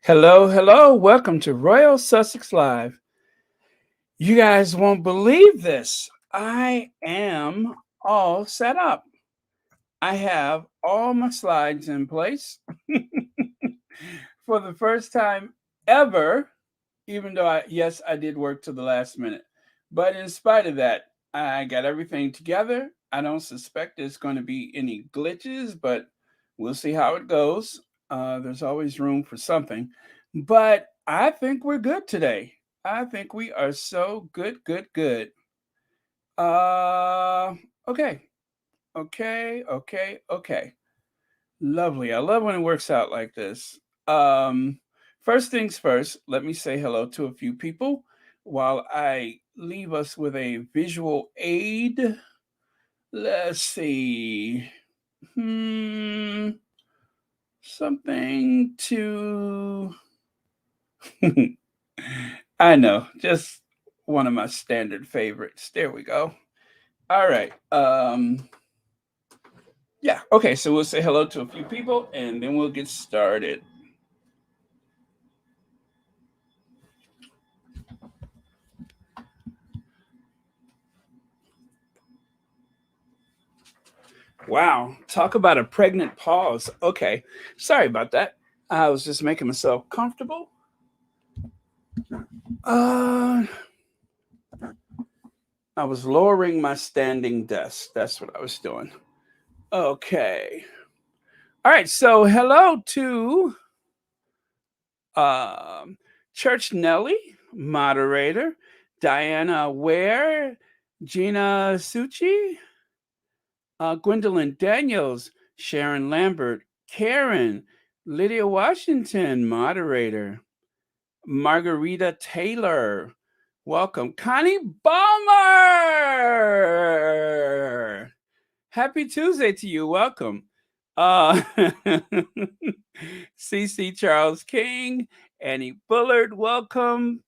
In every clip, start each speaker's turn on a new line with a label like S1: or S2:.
S1: Hello, hello. Welcome to Royal Sussex Live. You guys won't believe this. I am all set up. I have all my slides in place for the first time ever, even though yes, I did work to the last minute. But in spite of that, I got everything together. I don't suspect there's going to be any glitches, but we'll see how it goes. There's always room for something. But I think we're good today. I think we are so good, good, good. Uh, okay, okay. Lovely. I love when it works out like this. Um, First things first, let me say hello to a few people while I leave us with a visual aid. Let's see. Hmm, something to. I know, just one of my standard favorites. There we go. All right. Yeah. Okay. So we'll say hello to a few people and then we'll get started. Wow, talk about a pregnant pause. Okay, sorry about that. I was just making myself comfortable. Uh, I was lowering my standing desk. That's what I was doing. Okay. All right. So, hello to um, Church Nelly, moderator, Diana Ware, Gina Suchi, Gwendolyn Daniels, Sharon Lambert, Karen, Lydia Washington, moderator, Margarita Taylor. Welcome. Connie Balmer. Happy Tuesday to you. Welcome. CC Charles King, Annie Bullard, welcome.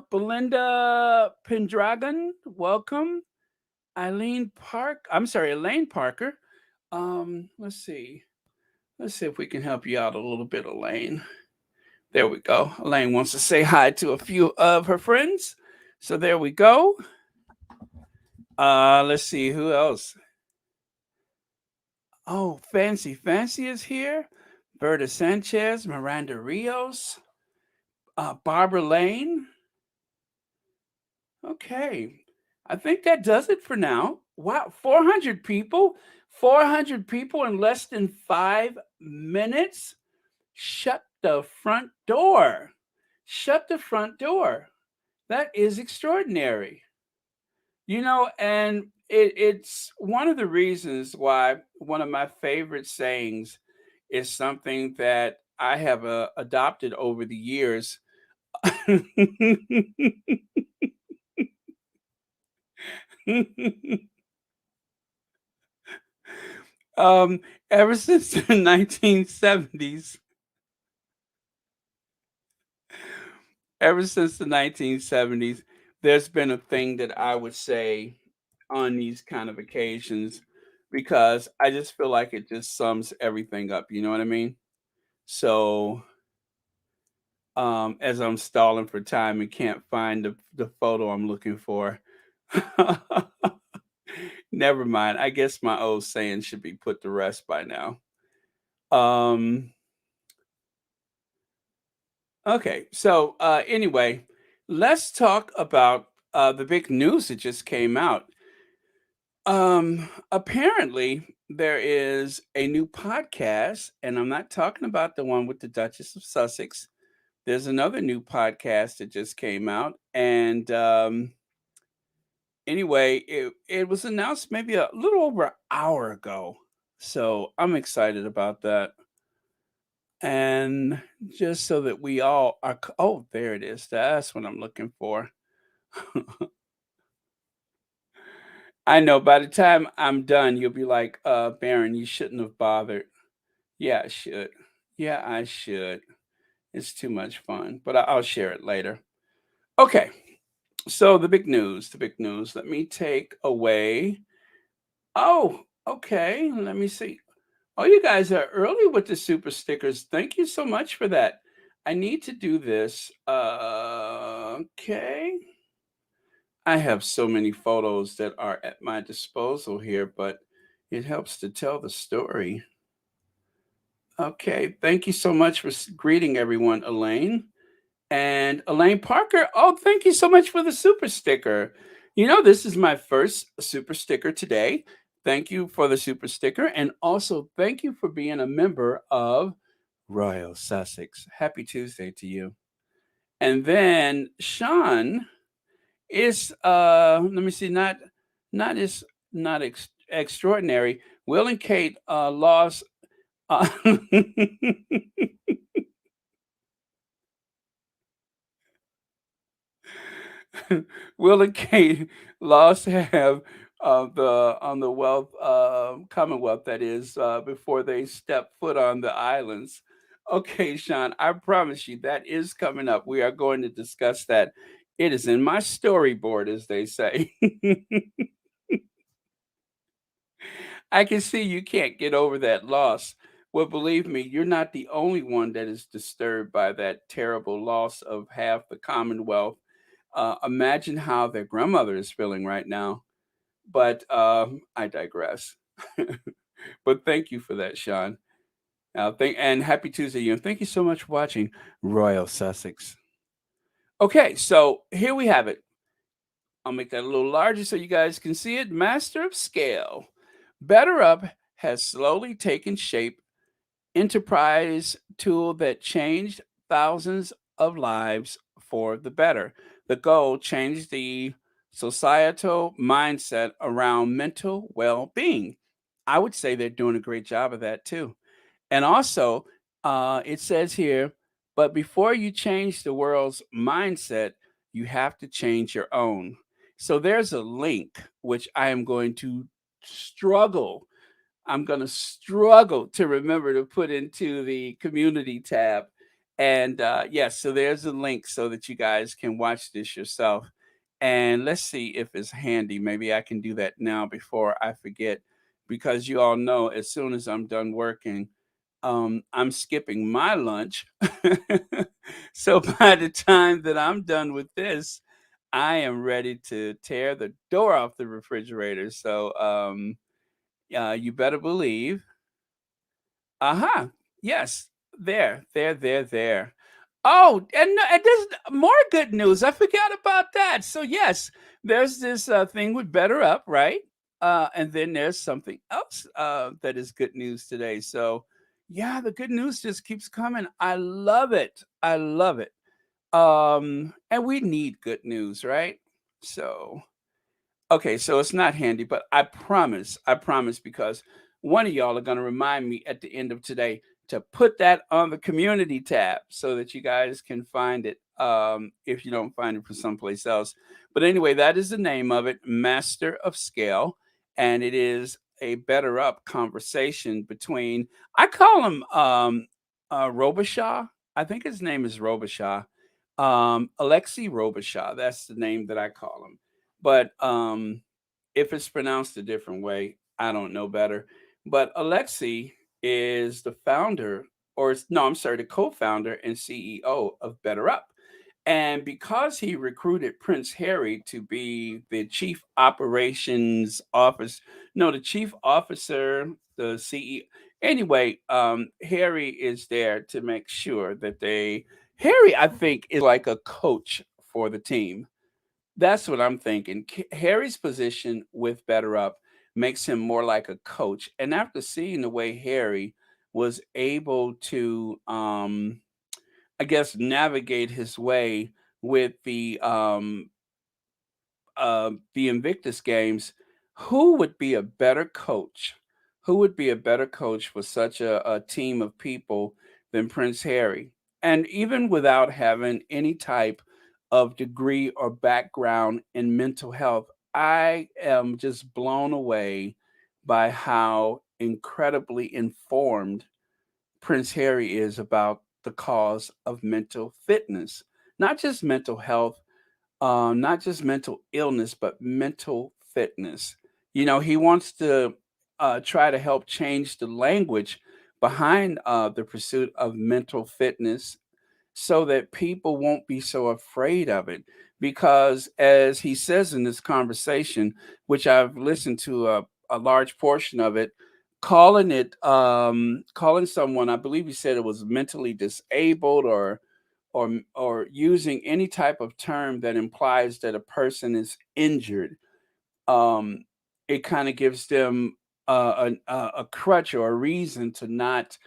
S1: Belinda Pendragon, welcome. Elaine Parker. Let's see. Let's see if we can help you out a little bit, Elaine. There we go. Elaine wants to say hi to a few of her friends. So there we go. Let's see who else. Oh, Fancy is here. Berta Sanchez, Miranda Rios, Barbara Lane. Okay. I think that does it for now. Wow, 400 people. 400 people in less than 5 minutes. Shut the front door. Shut the front door. That is extraordinary. And it's one of the reasons why one of my favorite sayings is something that I have adopted over the years. um, ever since the 1970s, ever since the 1970s, there's been a thing that I would say on these kind of occasions because I just feel like it just sums everything up. You know what I mean? So, as I'm stalling for time and can't find the photo I'm looking for, never mind. I guess my old saying should be put to rest by now. Um, okay, so anyway, let's talk about the big news that just came out. Apparently there is a new podcast, and I'm not talking about the one with the Duchess of Sussex. There's another new podcast that just came out, and anyway, it was announced maybe a little over an hour ago. So I'm excited about that. And just so that we all are, oh, there it is. That's what I'm looking for. I know by the time I'm done, you'll be like, Baron, you shouldn't have bothered. Yeah, I should. Yeah, I should. It's too much fun, but I'll share it later. Okay, so the big news, the big news. Let me take away. Oh, okay. Let me see. Oh, you guys are early with the super stickers. Thank you so much for that. I need to do this. Okay. I have so many photos that are at my disposal here, but it helps to tell the story. Okay. Thank you so much for greeting everyone, Elaine. And Elaine Parker, oh, thank you so much for the super sticker. This is my first super sticker today. Thank you for the super sticker. And also, thank you for being a member of Royal Sussex. Happy Tuesday to you. And then Sean is, let me see, not is not extraordinary. Will and Kate lost. Uh, Will and Kate lost have the on the wealth Commonwealth that is before they step foot on the islands. Okay, Sean, I promise you that is coming up. We are going to discuss that. It is in my storyboard, as they say. I can see you can't get over that loss. Well, believe me, you're not the only one that is disturbed by that terrible loss of half the Commonwealth. Imagine how their grandmother is feeling right now. But I digress. But thank you for that, Sean. And happy Tuesday, you. And thank you so much for watching Royal Sussex. Okay, so here we have it. I'll make that a little larger so you guys can see it. Master of Scale. Better Up has slowly taken shape, enterprise tool that changed thousands of lives for the better. The goal changed the societal mindset around mental well-being. I would say they're doing a great job of that too. And also, it says here, but before you change the world's mindset, you have to change your own. So there's a link which I am going to struggle I'm going to struggle to remember to put into the community tab. And yes, so there's a link so that you guys can watch this yourself. And let's see if it's handy. Maybe I can do that now before I forget, because you all know as soon as I'm done working, I'm skipping my lunch. So by the time that I'm done with this, I am ready to tear the door off the refrigerator. So, you better believe. Uh-huh. Yes. There. Oh, and there's more good news. I forgot about that. So yes, there's this thing with Better Up, right? And then there's something else that is good news today. So yeah, the good news just keeps coming. I love it. I love it. And we need good news, right? So Okay, so it's not handy, but I promise, because one of y'all are going to remind me at the end of today to put that on the community tab so that you guys can find it if you don't find it from someplace else. But anyway, that is the name of it, Master of Scale, and it is a better up conversation between, I call him Robichaud. I think his name is Robichaud. Alexei Robichaud. That's the name that I call him. But if it's pronounced a different way, I don't know better. But Alexei is the founder, no, I'm sorry, the co-founder and CEO of Better Up. And because he recruited Prince Harry to be the chief operations officer, no, the chief officer, the CEO. Anyway, Harry is there to make sure that Harry, I think, is like a coach for the team. That's what I'm thinking. Harry's position with Better Up makes him more like a coach. And after seeing the way Harry was able to, I guess, navigate his way with the Invictus games, who would be a better coach? Who would be a better coach for such a team of people than Prince Harry? And even without having any type of degree or background in mental health, I am just blown away by how incredibly informed Prince Harry is about the cause of mental fitness, not just mental health, not just mental illness, but mental fitness. You know, he wants to try to help change the language behind the pursuit of mental fitness so that people won't be so afraid of it. Because, as he says in this conversation, which I've listened to a large portion of it, calling someone, I believe he said it was mentally disabled, or using any type of term that implies that a person is injured, um, it kind of gives them a crutch or a reason to not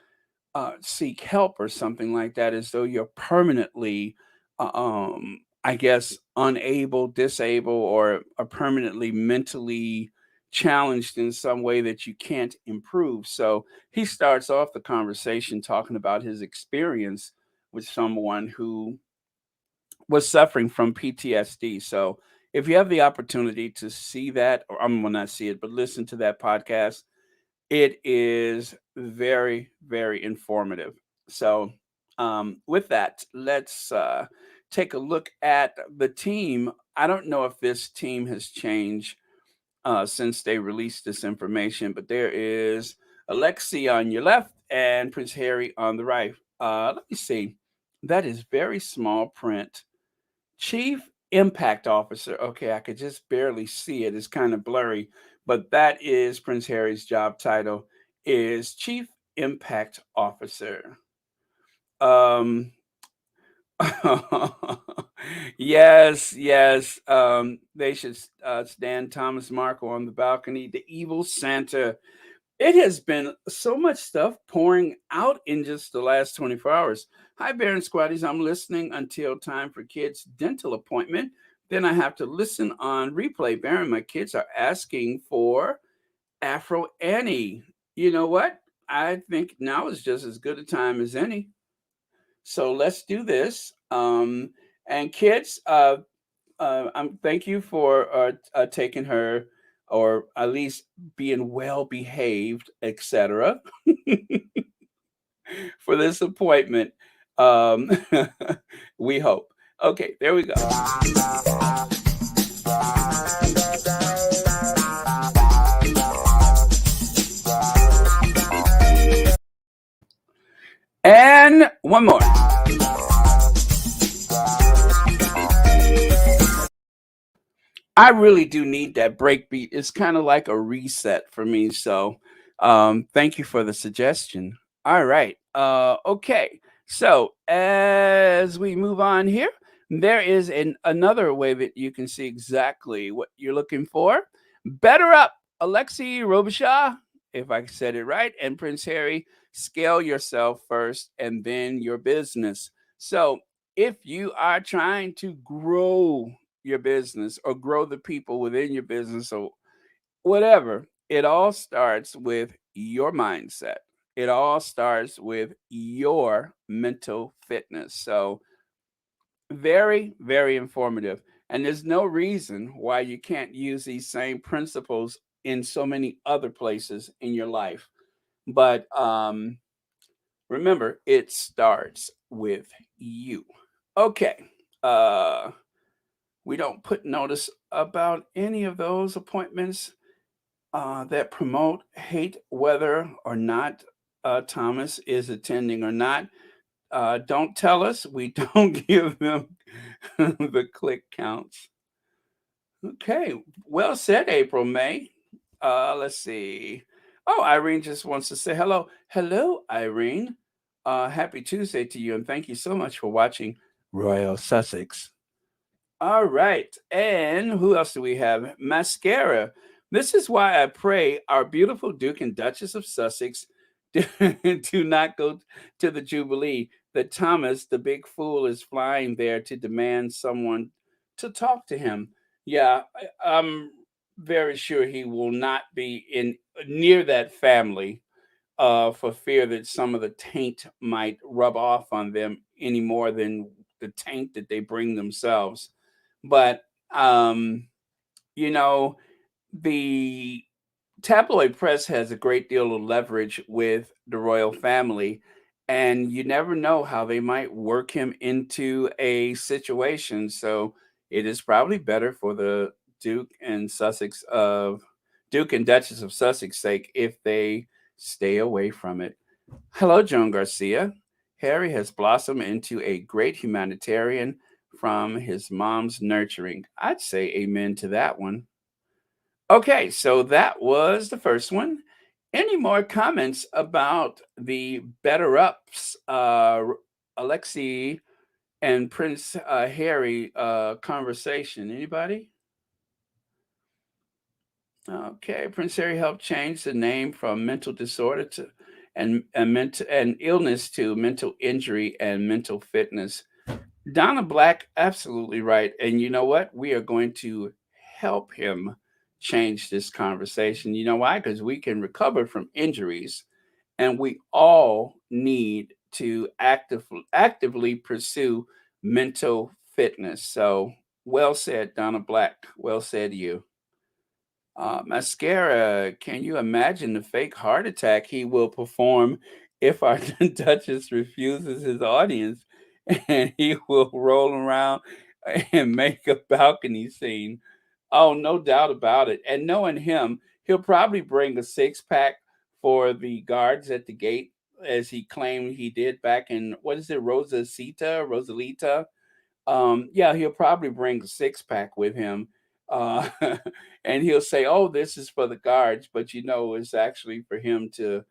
S1: seek help or something like that, as though you're permanently, I guess, unable, disabled, or are permanently mentally challenged in some way that you can't improve. So he starts off the conversation talking about his experience with someone who was suffering from PTSD. So if you have the opportunity to see that, or I'm will not see it, but listen to that podcast, it is very, very informative. So, with that, let's take a look at the team. I don't know if this team has changed since they released this information, but there is Alexei on your left and Prince Harry on the right. Let me see. That is very small print. Chief Impact Officer. Okay, I could just barely see it. It's kind of blurry, but that is Prince Harry's job title, is Chief Impact Officer. Um yes, yes. They should stand Thomas Markle on the balcony. The evil Santa. It has been so much stuff pouring out in just the last 24 hours. Hi, Baron Squatties. I'm listening until time for kids' dental appointment. Then I have to listen on replay. Baron, my kids are asking for Afro Annie. You know what? I think now is just as good a time as any. So let's do this. And kids, thank you for taking her, or at least being well behaved, etc., for this appointment. Um, we hope. Okay, there we go. And one more. I really do need that break beat. It's kind of like a reset for me. So, thank you for the suggestion. All right. Okay. So, as we move on here, there is another way that you can see exactly what you're looking for. Better Up, Alexei Robichaud, if I said it right, and Prince Harry. Scale yourself first and then your business. So, if you are trying to grow your business or grow the people within your business or whatever, it all starts with your mindset. It all starts with your mental fitness. So, very, very informative. And there's no reason why you can't use these same principles in so many other places in your life. But remember, it starts with you. Okay. Uh, we don't put notice about any of those appointments that promote hate, whether or not Thomas is attending or not. Don't tell us. We don't give them the click counts. Okay, well said, April May. Let's see. Oh, Irene just wants to say hello. Hello, Irene. Happy Tuesday to you, and thank you so much for watching Royal Sussex. All right. And who else do we have? Mascara. This is why I pray our beautiful Duke and Duchess of Sussex do, do not go to the Jubilee. That Thomas, the big fool, is flying there to demand someone to talk to him. Yeah, I'm very sure he will not be in near that family for fear that some of the taint might rub off on them any more than the taint that they bring themselves. But um, you know, the tabloid press has a great deal of leverage with the royal family, and you never know how they might work him into a situation. So it is probably better for the Duke and Duchess of Sussex sake if they stay away from it. Hello, Joan Garcia. Harry has blossomed into a great humanitarian from his mom's nurturing. I'd say amen to that one. Okay, so that was the first one. Any more comments about the better ups, Alexei and Prince Harry conversation? Anybody? Okay, Prince Harry helped change the name from mental disorder to and illness to mental injury and mental fitness. Donna Black, absolutely right. And you know what? We are going to help him change this conversation. You know why? Because we can recover from injuries, and we all need to actively pursue mental fitness. So, well said, Donna Black. Well said, you. Mascara, can you imagine the fake heart attack he will perform if our Duchess refuses his audience? And he will roll around and make a balcony scene. Oh, no doubt about it. And knowing him, he'll probably bring a six pack for the guards at the gate, as he claimed he did back in, what is it, Rosalita? Yeah, he'll probably bring a six pack with him. Uh, and he'll say, "Oh, this is for the guards," but it's actually for him to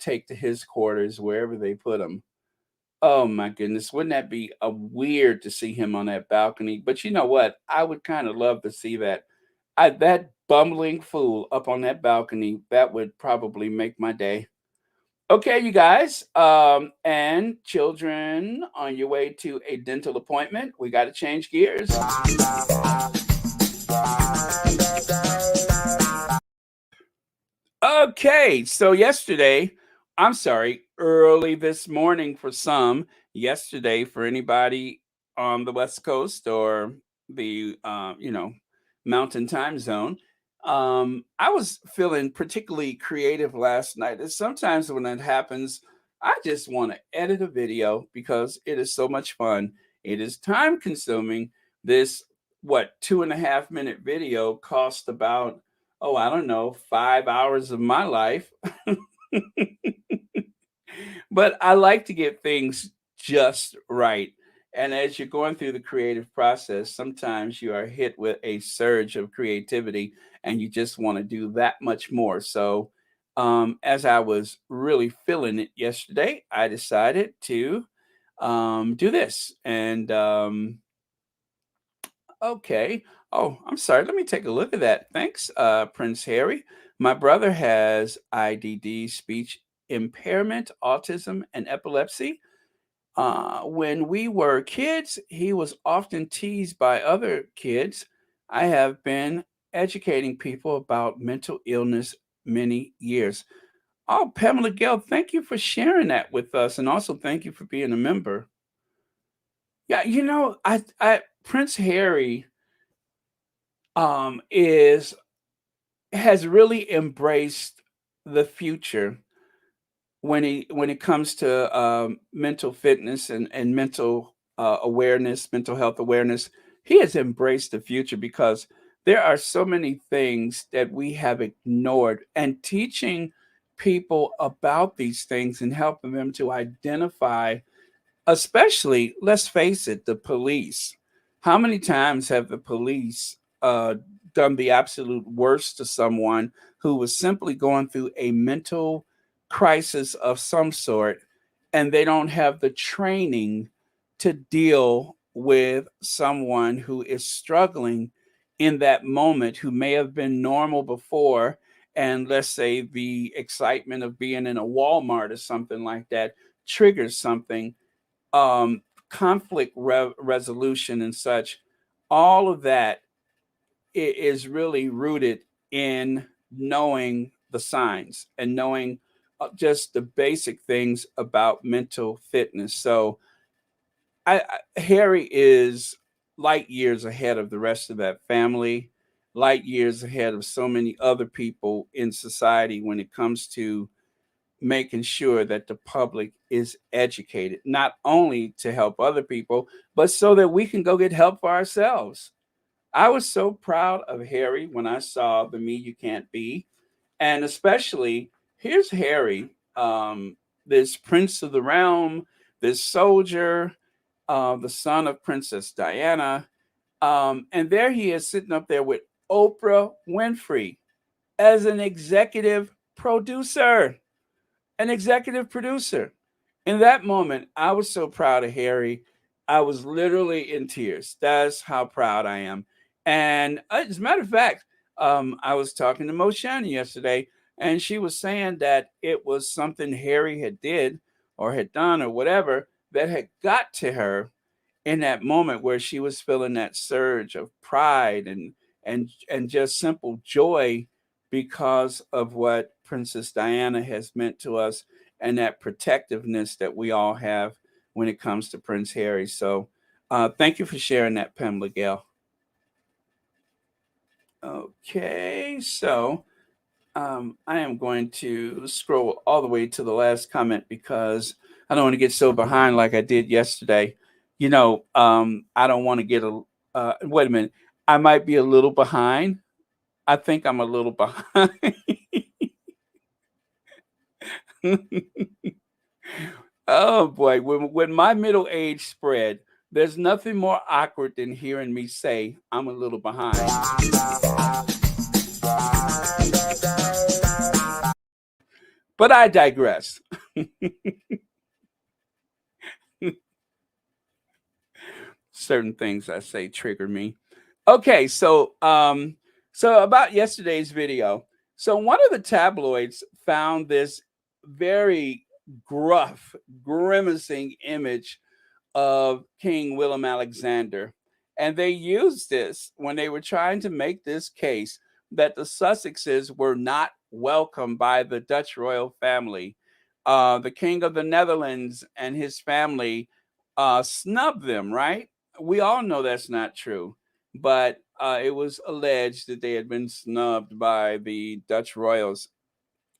S1: take to his quarters wherever they put him. Oh my goodness, wouldn't that be a weird to see him on that balcony? But you know what? I would kind of love to see that. That bumbling fool up on that balcony, that would probably make my day. Okay, you guys, and children on your way to a dental appointment. We got to change gears. Okay, so I'm sorry, early this morning for some, yesterday for anybody on the West Coast or the Mountain Time Zone. I was feeling particularly creative last night. And sometimes when that happens, I just want to edit a video because it is so much fun. It is time consuming. This 2.5 minute video cost about, oh, I don't know, 5 hours of my life. But I like to get things just right. And as you're going through the creative process, sometimes you are hit with a surge of creativity and you just want to do that much more. So, as I was really feeling it yesterday, I decided to do this. And okay. Oh, I'm sorry. Let me take a look at that. Thanks, Prince Harry. My brother has IDD, speech impairment, autism, and epilepsy. When we were kids, he was often teased by other kids. I have been educating people about mental illness many years. Oh, Pamela Gale, thank you for sharing that with us, and also thank you for being a member. Yeah, I Prince Harry is has really embraced the future when it comes to mental fitness and mental awareness, mental health awareness. He has embraced the future because there are so many things that we have ignored, and teaching people about these things and helping them to identify. Especially, let's face it, the police. How many times have the police done the absolute worst to someone who was simply going through a mental crisis of some sort, and they don't have the training to deal with someone who is struggling in that moment, who may have been normal before, and let's say the excitement of being in a Walmart or something like that triggers something, um, conflict resolution and such. All of that is really rooted in knowing the signs and knowing just the basic things about mental fitness. So Harry is light years ahead of the rest of that family, light years ahead of so many other people in society when it comes to making sure that the public is educated, not only to help other people, but so that we can go get help for ourselves. I was so proud of Harry when I saw the Me You Can't Be. And especially, here's Harry, this prince of the realm, this soldier, the son of Princess Diana. And there he is sitting up there with Oprah Winfrey as an executive producer. An executive producer. In that moment, I was so proud of Harry. I was literally in tears. That's how proud I am. And as a matter of fact, I was talking to Mo Shannon yesterday, and she was saying that it was something Harry had did or had done or whatever that had got to her in that moment where she was feeling that surge of pride and just simple joy because of what Princess Diana has meant to us and that protectiveness that we all have when it comes to Prince Harry. So thank you for sharing that, Pamela Gale. Okay, so I am going to scroll all the way to the last comment because I don't want to get so behind like I did yesterday. I don't want to get wait a minute. I might be a little behind. I think I'm a little behind. Oh boy, when my middle age spread, there's nothing more awkward than hearing me say I'm a little behind. But I digress. Certain things I say trigger me. Okay, so about yesterday's video. So one of the tabloids found this very gruff, grimacing image of King Willem Alexander. And they used this when they were trying to make this case that the Sussexes were not welcome by the Dutch royal family. The King of the Netherlands and his family snubbed them, right? We all know that's not true, but it was alleged that they had been snubbed by the Dutch royals.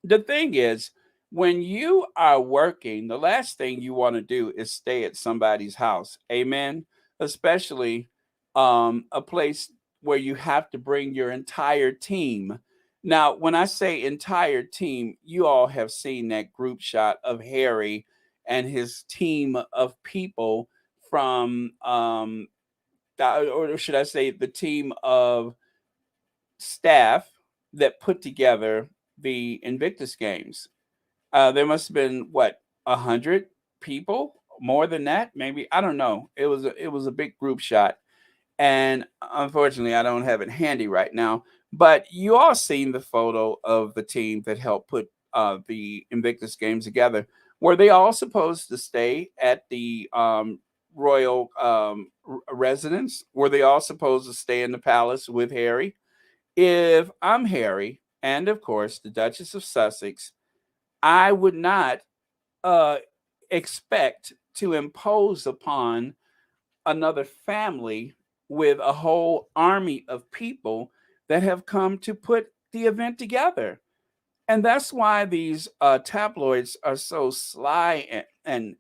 S1: The thing is, when you are working, the last thing you want to do is stay at somebody's house. Amen. Especially a place where you have to bring your entire team. Now, when I say entire team, you all have seen that group shot of Harry and his team of people from, or should I say, the team of staff that put together the Invictus games. There must have been what 100 people, more than that, maybe. I don't know. It was a big group shot, and unfortunately, I don't have it handy right now. But you all seen the photo of the team that helped put the Invictus games together. Were they all supposed to stay at the royal residence? Were they all supposed to stay in the palace with Harry? If I'm Harry, and of course the Duchess of Sussex, I would not uh, expect to impose upon another family with a whole army of people that have come to put the event together. And that's why these tabloids are so sly and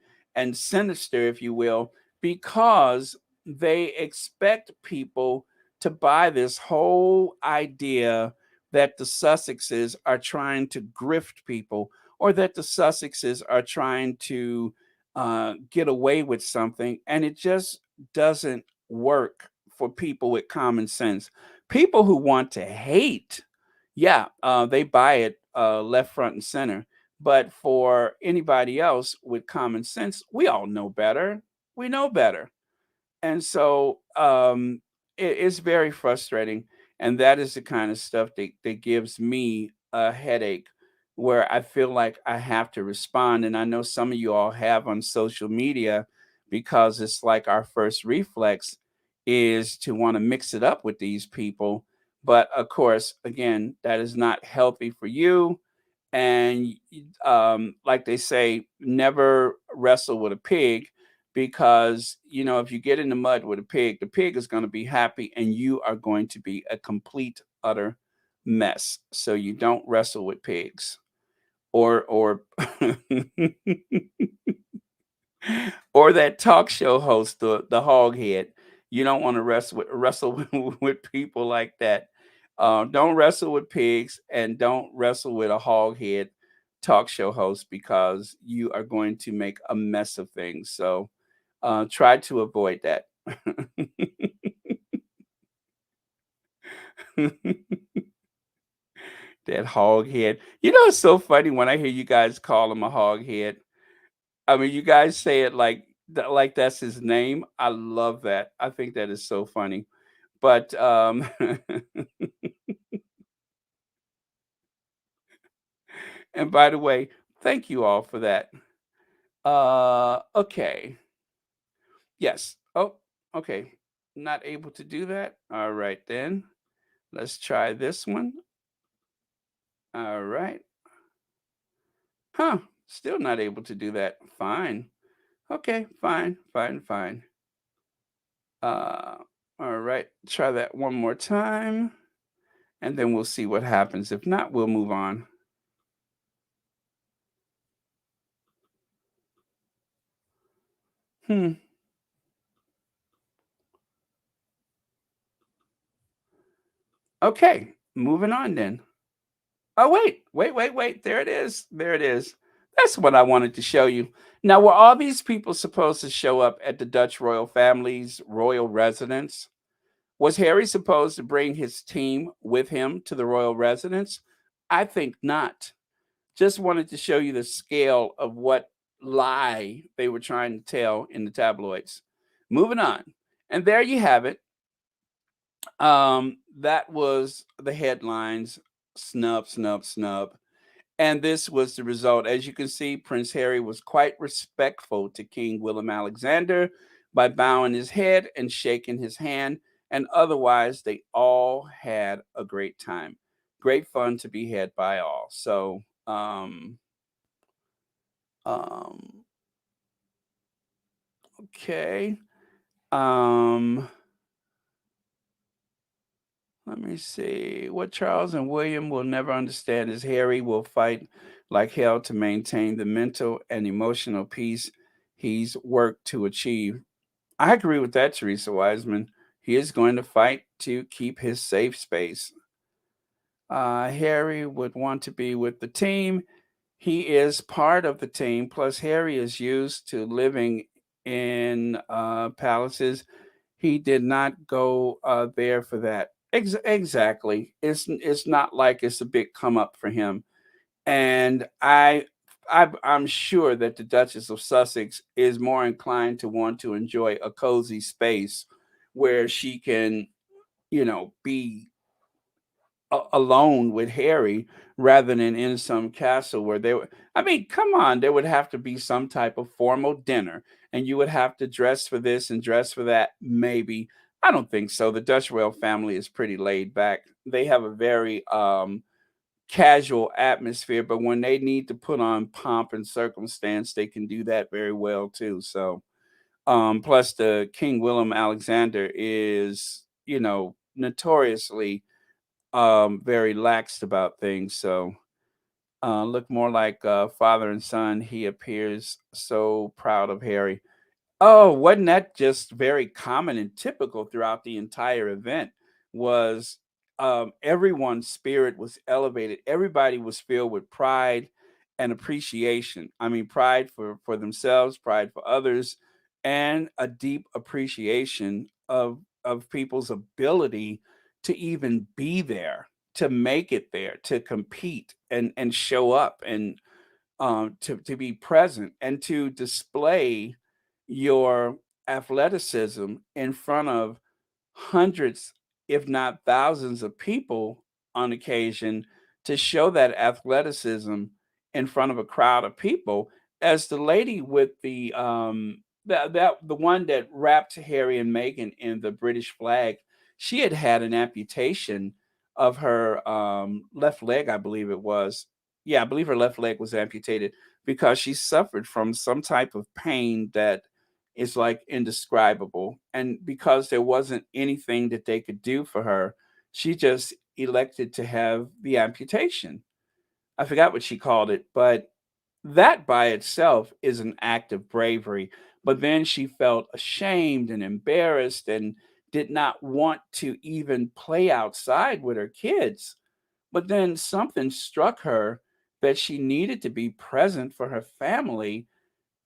S1: sinister, if you will, because they expect people to buy this whole idea that the Sussexes are trying to grift people, or that the Sussexes are trying to get away with something, and it just doesn't work for people with common sense. People who want to hate, yeah, they buy it left, front, and center. But for anybody else with common sense, we all know better. We know better. And so it's very frustrating. And that is the kind of stuff that gives me a headache, where I feel like I have to respond. And I know some of you all have on social media, because it's like our first reflex is to want to mix it up with these people. But of course, again, that is not healthy for you. And like they say, never wrestle with a pig, because if you get in the mud with a pig, the pig is going to be happy and you are going to be a complete utter mess. So you don't wrestle with pigs, or or that talk show host, the hog head. You don't want to wrestle with people like that. Don't wrestle with pigs, and don't wrestle with a hog head talk show host, because you are going to make a mess of things. So try to avoid that. That hog head. It's so funny when I hear you guys call him a hog head. I mean, you guys say it like that's his name. I love that. I think that is so funny. But and by the way, thank you all for that. Okay. Yes. Oh, okay. Not able to do that. All right then. Let's try this one. All right. Huh. Still not able to do that. Fine. Okay, fine, fine, fine. Uh all right. Try that one more time, and then we'll see what happens. If not, we'll move on. Hmm. Okay, moving on then. Oh, wait, wait, wait, wait. There it is. There it is. That's what I wanted to show you. Now, were all these people supposed to show up at the Dutch royal family's royal residence? Was Harry supposed to bring his team with him to the royal residence? I think not. Just wanted to show you the scale of what lie they were trying to tell in the tabloids. Moving on. And there you have it. That was the headlines. Snub, snub, snub. And this was the result. As you can see, Prince Harry was quite respectful to King Willem Alexander by bowing his head and shaking his hand. And otherwise, they all had a great time. Great fun to be had by all. So, um, okay. Um, Let me see. What Charles and William will never understand is Harry will fight like hell to maintain the mental and emotional peace he's worked to achieve. I agree with that, Teresa Wiseman. He is going to fight to keep his safe space. Harry would want to be with the team. He is part of the team. Plus, Harry is used to living in palaces. He did not go there for that. Exactly. It's not like it's a big come up for him. And I'm sure that the Duchess of Sussex is more inclined to want to enjoy a cozy space where she can, be alone with Harry rather than in some castle where they were. I mean, come on, there would have to be some type of formal dinner, and you would have to dress for this and dress for that. Maybe I don't think so. The Dutch royal family is pretty laid back. They have a very casual atmosphere, but when they need to put on pomp and circumstance, they can do that very well too. So, plus the King Willem Alexander is, notoriously very laxed about things. So, look more like father and son. He appears so proud of Harry. Oh, wasn't that just very common and typical throughout the entire event? Was everyone's spirit was elevated. Everybody was filled with pride and appreciation. I mean, pride for themselves, pride for others, and a deep appreciation of people's ability to even be there, to make it there, to compete and show up and to be present and to display your athleticism in front of hundreds, if not thousands, of people on occasion to show that athleticism in front of a crowd of people. As the lady with the one that wrapped Harry and Meghan in the British flag, she had had an amputation of her left leg, I believe it was. Yeah, I believe her left leg was amputated because she suffered from some type of pain that is like indescribable. And because there wasn't anything that they could do for her, she just elected to have the amputation. I forgot what she called it, but that by itself is an act of bravery. But then she felt ashamed and embarrassed and did not want to even play outside with her kids. But then something struck her that she needed to be present for her family,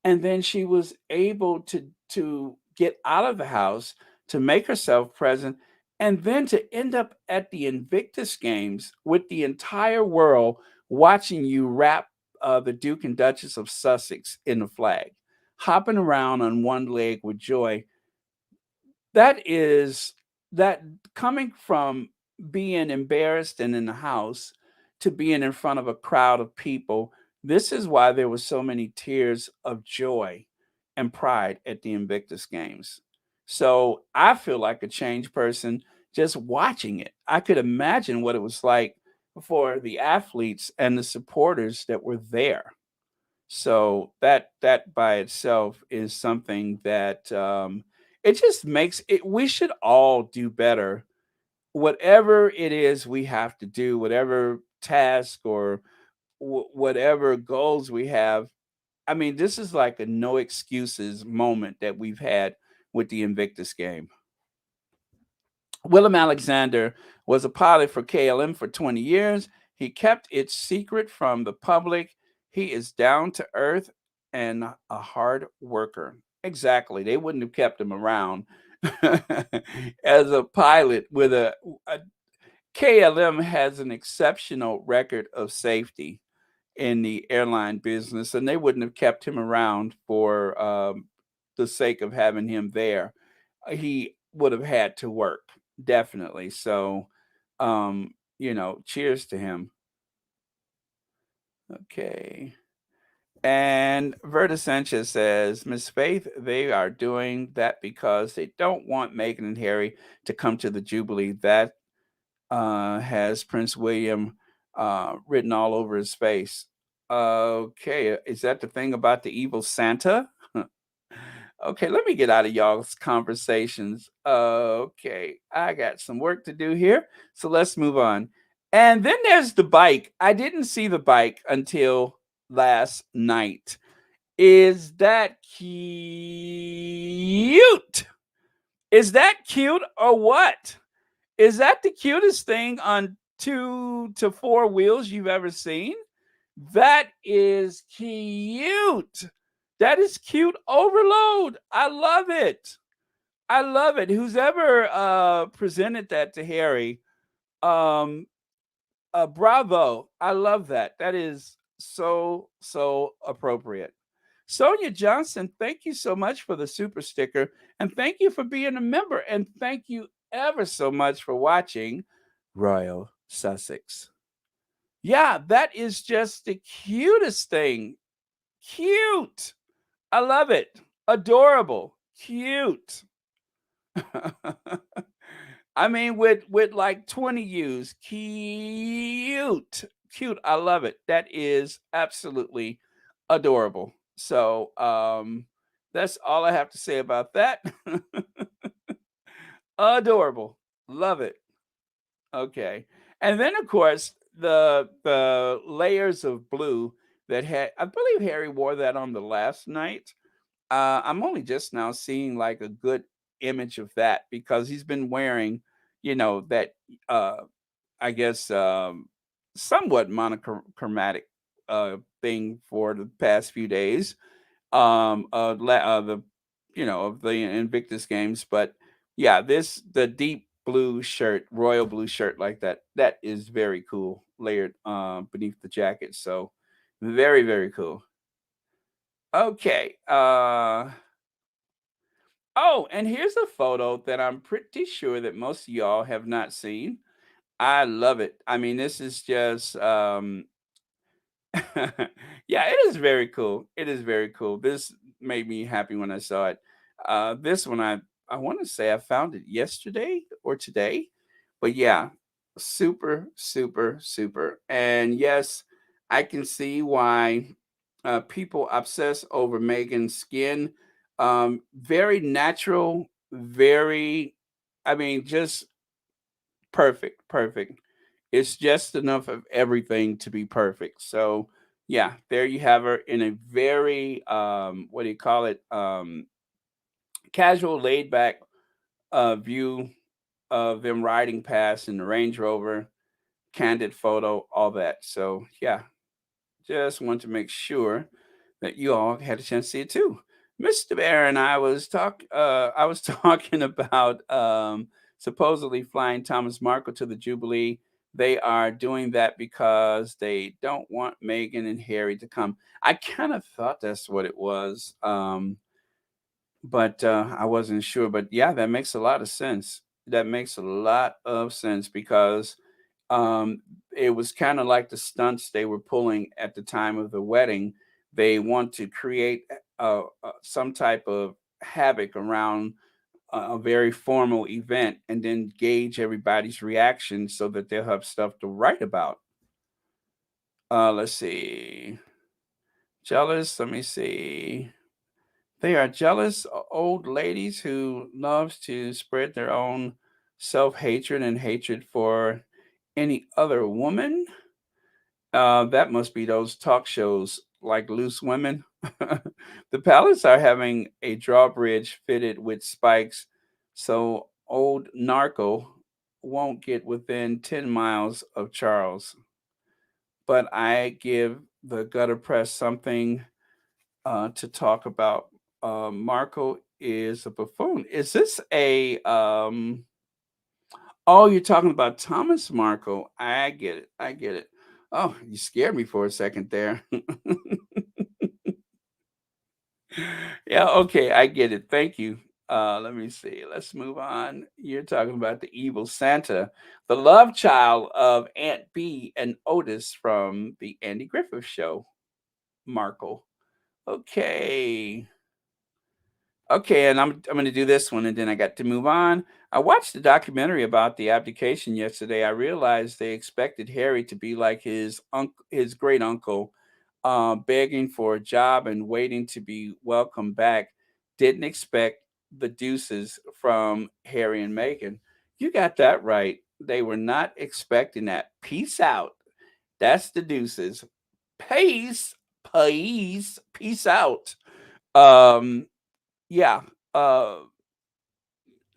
S1: and then she was able to get out of the house, to make herself present, and then to end up at the Invictus games with the entire world watching you wrap the Duke and Duchess of Sussex in the flag, hopping around on one leg with joy. That is that coming from being embarrassed and in the house to being in front of a crowd of people. This is why there were so many tears of joy and pride at the Invictus Games. So I feel like a changed person just watching it. I could imagine what it was like for the athletes and the supporters that were there. So that by itself is something that it just makes it. We should all do better. Whatever it is we have to do, whatever task or whatever goals we have. I mean, this is like a no excuses moment that we've had with the Invictus game. Willem Alexander was a pilot for KLM for 20 years. He kept it secret from the public. He is down to earth and a hard worker. Exactly. They wouldn't have kept him around as a pilot a KLM has an exceptional record of safety in the airline business, and they wouldn't have kept him around for the sake of having him there. He would have had to work, definitely. So, cheers to him. Okay. And Verta Sanchez says, Miss Faith, they are doing that because they don't want Meghan and Harry to come to the Jubilee. That has Prince William written all over his face. Okay, is that the thing about the evil Santa? Okay, let me get out of y'all's conversations. Okay, I got some work to do here, so let's move on. And then there's the bike. I didn't see the bike until last night. Is that cute? Is that cute or what? Is that the cutest thing on 2 to 4 wheels you've ever seen? That is cute. That is cute overload. I love it. I love it. Who's ever presented that to Harry, um, bravo. I love that. That is so appropriate. Sonia Johnson, thank you so much for the super sticker. And thank you for being a member. And thank you ever so much for watching Royal Sussex. Yeah, that is just the cutest thing. Cute. I love it. Adorable. Cute. I mean, with like 20 U's. Cute. Cute. I love it. That is absolutely adorable. So, that's all I have to say about that. Adorable. Love it. Okay. And then of course the layers of blue that had I believe Harry wore that on the last night. I'm only just now seeing like a good image of that because he's been wearing, that uh I guess somewhat monochromatic thing for the past few days the of the Invictus games. But yeah, this the deep blue shirt, royal blue shirt like that. That is very cool, layered beneath the jacket. So very very cool. Okay. Oh, and here's a photo that I'm pretty sure that most of y'all have not seen. I love it. I mean, this is just yeah, it is very cool. It is very cool. This made me happy when I saw it. This one I want to say I found it yesterday or today, but yeah, super super super. And yes, I can see why people obsess over Megan's skin. Very natural, very. I mean, just perfect, perfect. It's just enough of everything to be perfect. So, yeah, there you have her in a very what do you call it? Casual, laid back view of them riding past in the Range Rover, candid photo, all that. So, yeah, just want to make sure that you all had a chance to see it too. Mr. Bear and I was talking about supposedly flying Thomas Markle to the Jubilee. They are doing that because they don't want Meghan and Harry to come. I kind of thought that's what it was. But I wasn't sure. But yeah, that makes a lot of sense. That makes a lot of sense because um, it was kind of like the stunts they were pulling at the time of the wedding. They want to create some type of havoc around a very formal event and then gauge everybody's reaction so that they'll have stuff to write about. Let's see. Jealous. Let me see. They are jealous old ladies who loves to spread their own self-hatred and hatred for any other woman. That must be those talk shows like Loose Women. The palace are having a drawbridge fitted with spikes so old Narco won't get within 10 miles of Charles. But I give the gutter press something to talk about. Marco is a buffoon. Is this a oh, you're talking about Thomas Marco. I get it. I get it. Oh, you scared me for a second there. Yeah, okay, I get it. Thank you. Let me see. Let's move on. You're talking about the evil Santa, the love child of Aunt B and Otis from the Andy Griffith Show. Marco. Okay. Okay, and I'm gonna do this one, and then I got to move on. I watched the documentary about the abdication yesterday. I realized they expected Harry to be like his great uncle, begging for a job and waiting to be welcomed back. Didn't expect the deuces from Harry and Meghan. You got that right. They were not expecting that. Peace out. That's the deuces. Peace, peace out. Um, yeah, uh,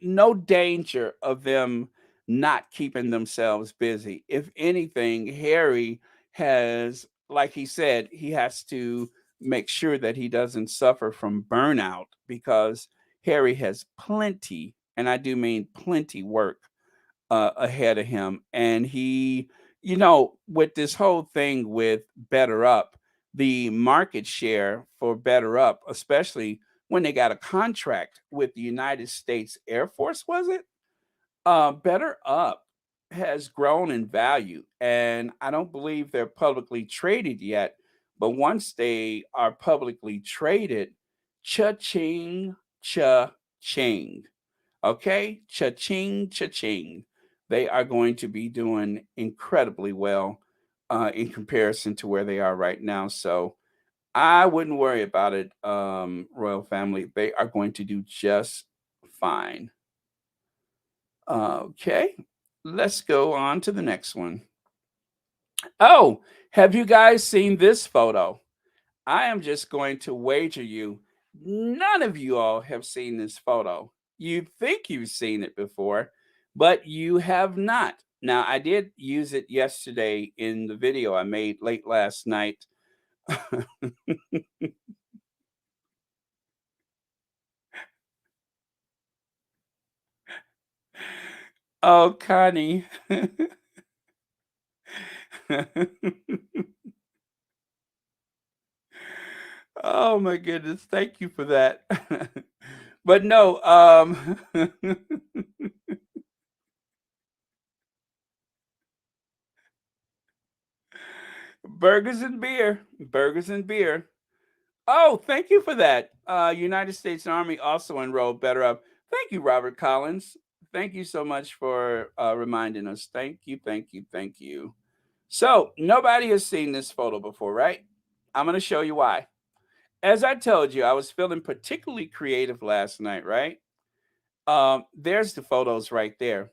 S1: no danger of them not keeping themselves busy. If anything, Harry has, like he said, he has to make sure that he doesn't suffer from burnout because Harry has plenty, and I do mean plenty work ahead of him. And he, with this whole thing with Better Up, the market share for Better Up, especially when they got a contract with the United States Air Force, was it? Better Up has grown in value, and I don't believe they're publicly traded yet. But once they are publicly traded, cha-ching, cha-ching. Okay, cha-ching, cha-ching. They are going to be doing incredibly well in comparison to where they are right now. So I wouldn't worry about it, royal family. They are going to do just fine. Okay, let's go on to the next one. Oh, have you guys seen this photo? I am just going to wager you none of you all have seen this photo. You think you've seen it before, but you have not. Now, I did use it yesterday in the video I made late last night. Oh, Connie. Oh my goodness, thank you for that. But no, burgers and beer, burgers and beer. Oh, thank you for that. United States Army also enrolled better up. Thank you, Robert Collins. Thank you so much for reminding us. Thank you, thank you, thank you. So, nobody has seen this photo before, right? I'm going to show you why. As I told you, I was feeling particularly creative last night, right? There's the photos right there.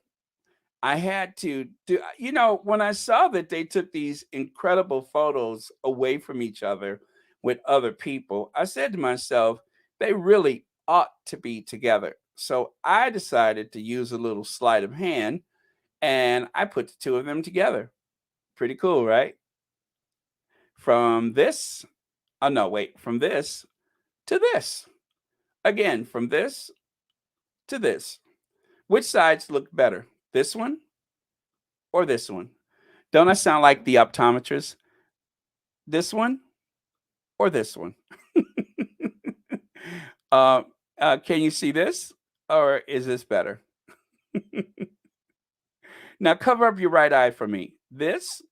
S1: I had to do, when I saw that they took these incredible photos away from each other with other people, I said to myself, they really ought to be together. So I decided to use a little sleight of hand and I put the two of them together. Pretty cool, right? From this, oh no, wait, from this to this. Again, from this to this. Which sides look better? This one or this one? Don't I sound like the optometrist? This one or this one? uh, can you see this or is this better? Now cover up your right eye for me. This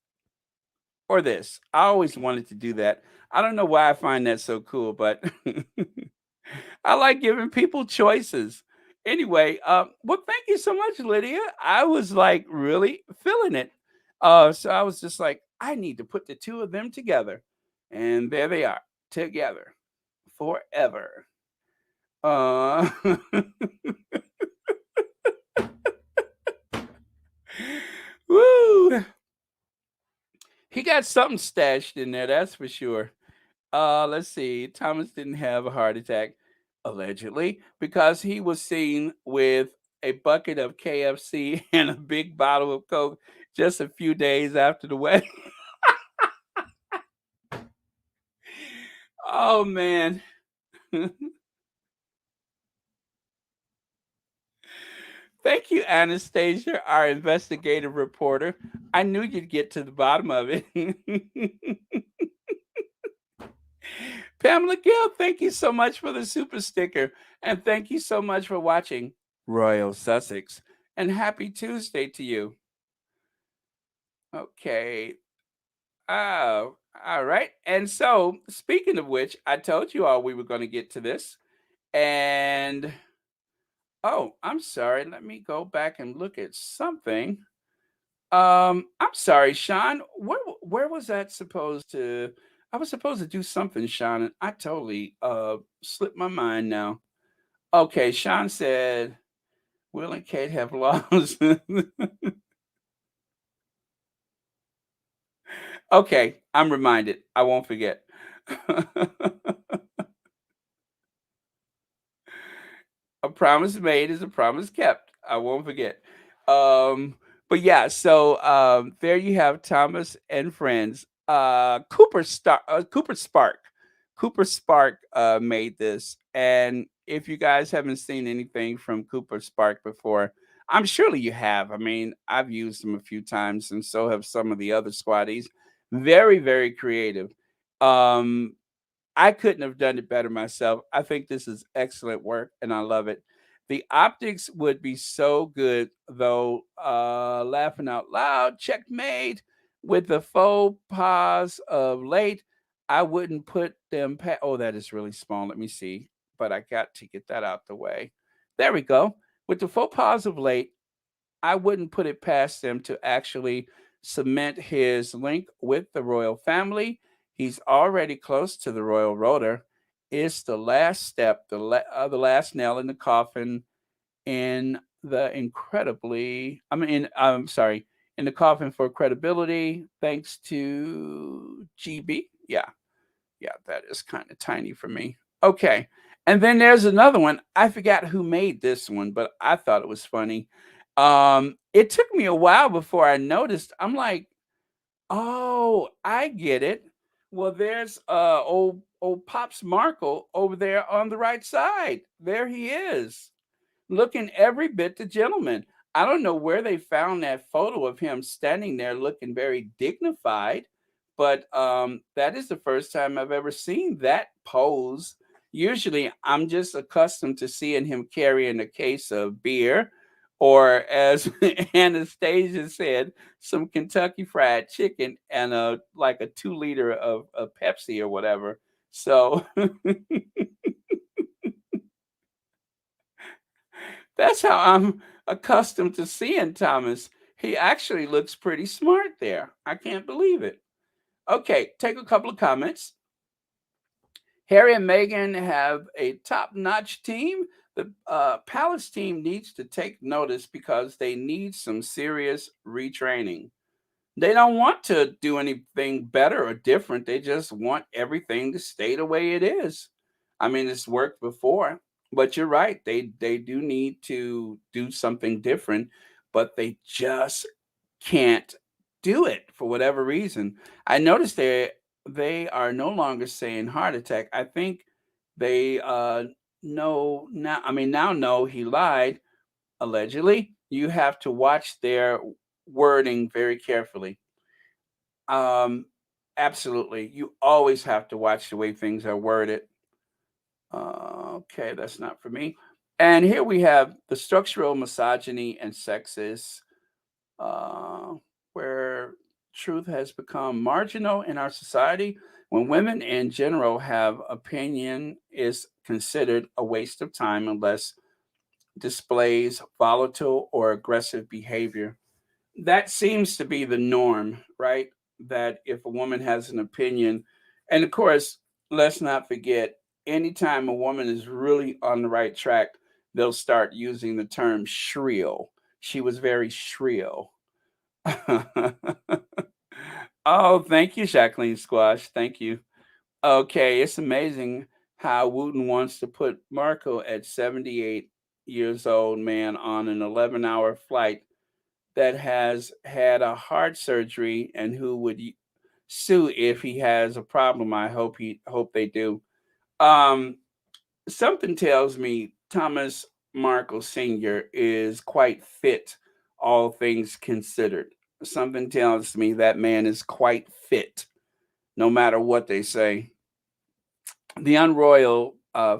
S1: or this? I always wanted to do that. I don't know why I find that so cool, but I like giving people choices. Anyway, well, thank you so much, Lydia. I was like really feeling it. So I was just like, I need to put the two of them together. And there they are, together forever. Uh, woo! He got something stashed in there, that's for sure. Let's see. Thomas didn't have a heart attack, allegedly, because he was seen with a bucket of KFC and a big bottle of Coke just a few days after the wedding. Oh man. Thank you, Anastasia, our investigative reporter. I knew you'd get to the bottom of it. Pamela Gill, thank you so much for the super sticker. And thank you so much for watching Royal Sussex. And happy Tuesday to you. Okay. Oh, all right. And so, speaking of which, I told you all we were going to get to this. And oh, I'm sorry. Let me go back and look at something. I'm sorry, Sean. Where was that supposed to? I was supposed to do something, Sean, and I totally slipped my mind now. Okay, Sean said Will and Kate have lost. Okay, I'm reminded. I won't forget. A promise made is a promise kept. I won't forget. Um, but yeah, so there you have Thomas and friends. Cooper Spark. Cooper Spark made this. And if you guys haven't seen anything from Cooper Spark before, I'm surely you have. I mean, I've used them a few times, and so have some of the other squaddies. Very, very creative. I couldn't have done it better myself. I think this is excellent work and I love it. The optics would be so good, though. Laughing out loud, checkmate with the faux pas of late. I wouldn't put them past. Oh, that is really small. Let me see. But I got to get that out the way. There we go. With the faux pas of late, I wouldn't put it past them to actually cement his link with the royal family. He's already close to the royal rotor. It's the last step, the last nail in the coffin in the incredibly, I mean, I'm sorry, in the coffin for credibility, thanks to GB. Yeah, yeah, that is kind of tiny for me. Okay. And then there's another one. I forgot who made this one, but I thought it was funny. It took me a while before I noticed. I'm like, oh, I get it. Well, there's old Pops Markle over there on the right side. There he is, looking every bit the gentleman. I don't know where they found that photo of him standing there looking very dignified, but that is the first time I've ever seen that pose. Usually, I'm just accustomed to seeing him carrying a case of beer, or as Anastasia said, some Kentucky Fried Chicken and a like a 2 liter of Pepsi or whatever. So that's how I'm accustomed to seeing Thomas. He actually looks pretty smart there. I can't believe it. Okay, take a couple of comments. Harry and Meghan have a top notch team. The Palace team needs to take notice because they need some serious retraining. They don't want to do anything better or different. They just want everything to stay the way it is. I mean, it's worked before, but you're right. They do need to do something different, but they just can't do it for whatever reason. I noticed they are no longer saying heart attack. I think they know now. I mean, now know he lied allegedly. You have to watch their wording very carefully. Um, Absolutely. You always have to watch the way things are worded. Okay, that's not for me. And here we have the structural misogyny and sexist, uh, where truth has become marginal in our society. When women in general have opinion, is considered a waste of time unless displays volatile or aggressive behavior. That seems to be the norm, right? That if a woman has an opinion, and of course, let's not forget, anytime a woman is really on the right track, they'll start using the term shrill. She was very shrill. Oh, thank you, Jacqueline Squash. Thank you. Okay, it's amazing how Wooten wants to put Marco at 78 years old man on an 11-hour flight that has had a heart surgery and who would sue if he has a problem. I hope they do. Um, Something tells me Thomas Markle Sr. is quite fit, all things considered. Something tells me that man is quite fit, no matter what they say. The Unroyal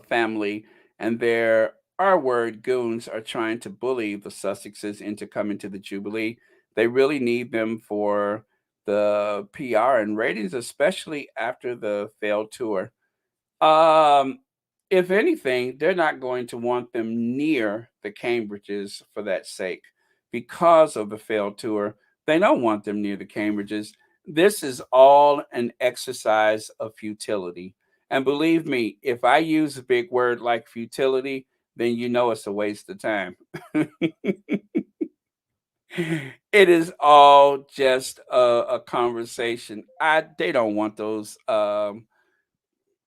S1: family and their R word goons are trying to bully the Sussexes into coming to the Jubilee. They really need them for the PR and ratings, especially after the failed tour. Um, if anything, they're not going to want them near the Cambridges for that sake. Because of the failed tour, they don't want them near the Cambridges. This is all an exercise of futility. And believe me, if I use a big word like futility, then you know it's a waste of time. It is all just a conversation. They don't want those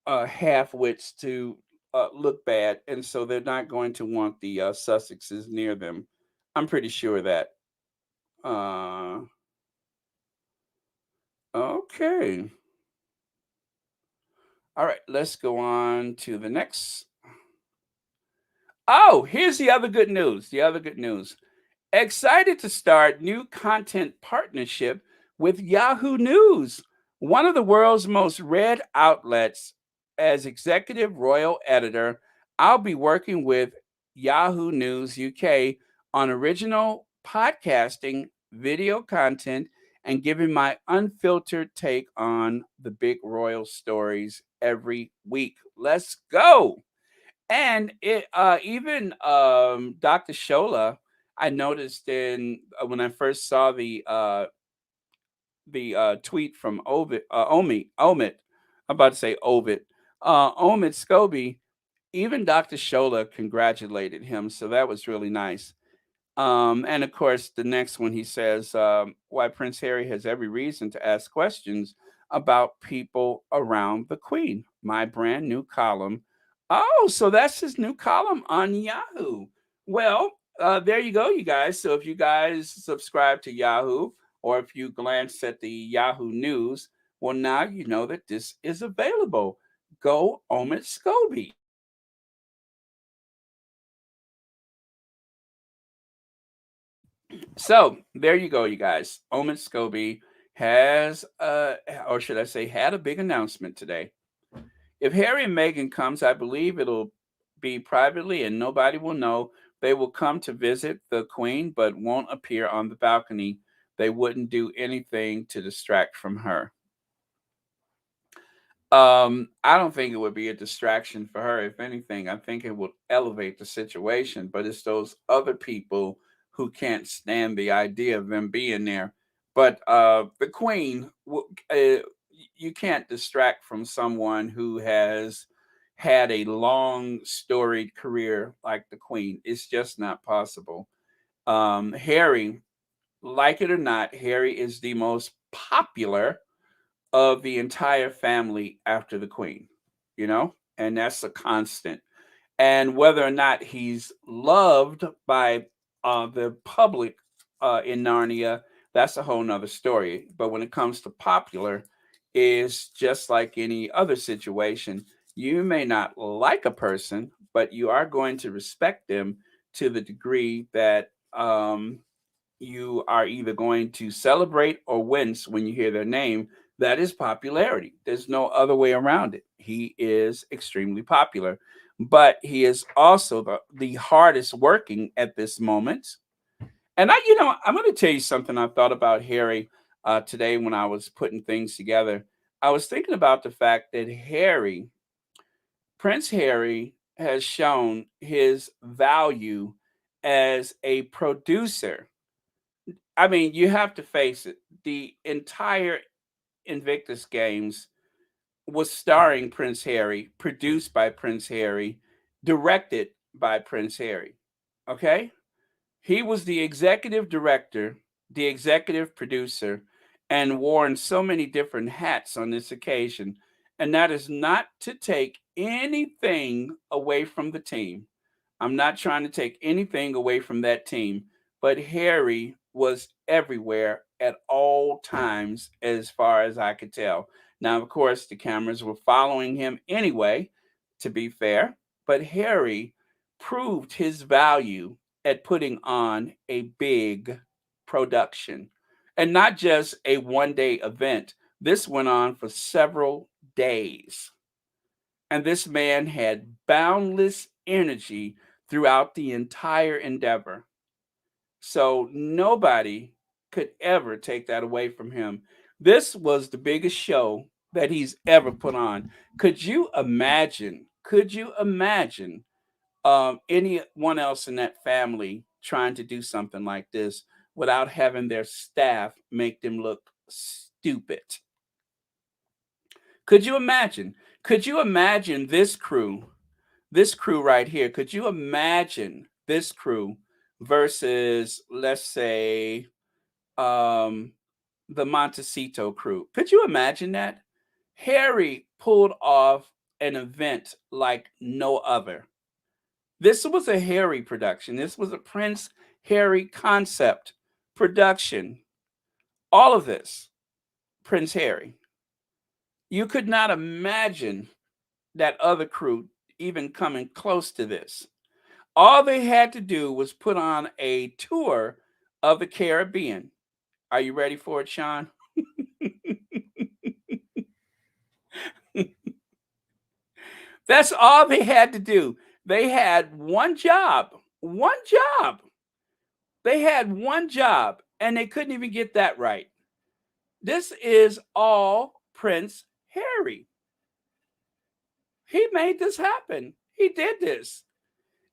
S1: half wits to look bad, and so they're not going to want the Sussexes near them. I'm pretty sure of that. Uh, okay. All right, let's go on to the next. Oh, here's the other good news. The other good news. Excited to start new content partnership with Yahoo News, one of the world's most read outlets. As executive royal editor, I'll be working with Yahoo News UK on original podcasting, video content, and giving my unfiltered take on the big royal stories every week. Let's go. And it even Dr. Shola, I noticed in when I first saw the tweet from Omid, I'm about to say Ovid, Omid Scobie, even Dr. Shola congratulated him, so that was really nice. And of course, the next one he says, why Prince Harry has every reason to ask questions about people around the Queen. My brand new column. Oh, so that's his new column on Yahoo. Well, there you go, you guys. So if you guys subscribe to Yahoo or if you glance at the Yahoo News, well, now you know that this is available. Go Omid Scobie. So there you go, you guys. Omid Scobie has, or should I say, had a big announcement today. If Harry and Meghan comes, I believe it'll be privately and nobody will know. They will come to visit the Queen, but won't appear on the balcony. They wouldn't do anything to distract from her. I don't think it would be a distraction for her. If anything, I think it would elevate the situation. But it's those other people who can't stand the idea of them being there. But the Queen, you can't distract from someone who has had a long, storied career like the Queen. It's just not possible. Harry, like it or not, Harry is the most popular of the entire family after the queen, and that's a constant. And whether or not he's loved by the public in Narnia, that's a whole nother story. But when it comes to popular, is just like any other situation. You may not like a person, but you are going to respect them to the degree that you are either going to celebrate or wince when you hear their name. That is popularity. There's no other way around it. He is extremely popular, but he is also the hardest working at this moment. And I'm going to tell you something I thought about Harry today when I was putting things together. I was thinking about the fact that Prince Harry, has shown his value as a producer. I mean, you have to face it. The entire Invictus games was starring Prince Harry, produced by Prince Harry, directed by Prince Harry. Okay? He was the executive director, the executive producer, and worn so many different hats on this occasion. And that is not to take anything away from the team. I'm not trying to take anything away from that team, but Harry was everywhere at all times, as far as I could tell. Now, of course, the cameras were following him anyway, to be fair, but Harry proved his value at putting on a big production and not just a 1 day event. This went on for several days. And this man had boundless energy throughout the entire endeavor. So nobody could ever take that away from him. This was the biggest show that he's ever put on. Could you imagine? Could you imagine anyone else in that family trying to do something like this without having their staff make them look stupid? Could you imagine? Could you imagine this crew? This crew right here. Could you imagine this crew versus, let's say, um, the Montecito crew? Could you imagine that? Harry pulled off an event like no other. This was a Harry production. This was a Prince Harry concept production. All of this, Prince Harry. You could not imagine that other crew even coming close to this. All they had to do was put on a tour of the Caribbean. Are you ready for it, Sean? That's all they had to do. They had one job. They had one job, and they couldn't even get that right. This is all Prince Harry. He made this happen. He did this.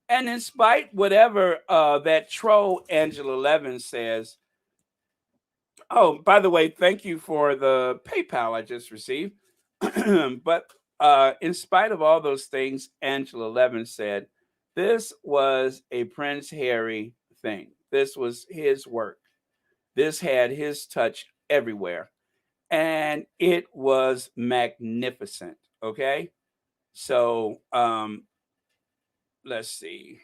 S1: And in spite whatever that troll Angela Levin says, oh, by the way, thank you for the PayPal I just received. But in spite of all those things Angela Levin said, this was a Prince Harry thing. This was his work. This had his touch everywhere. And it was magnificent. Okay. So let's see.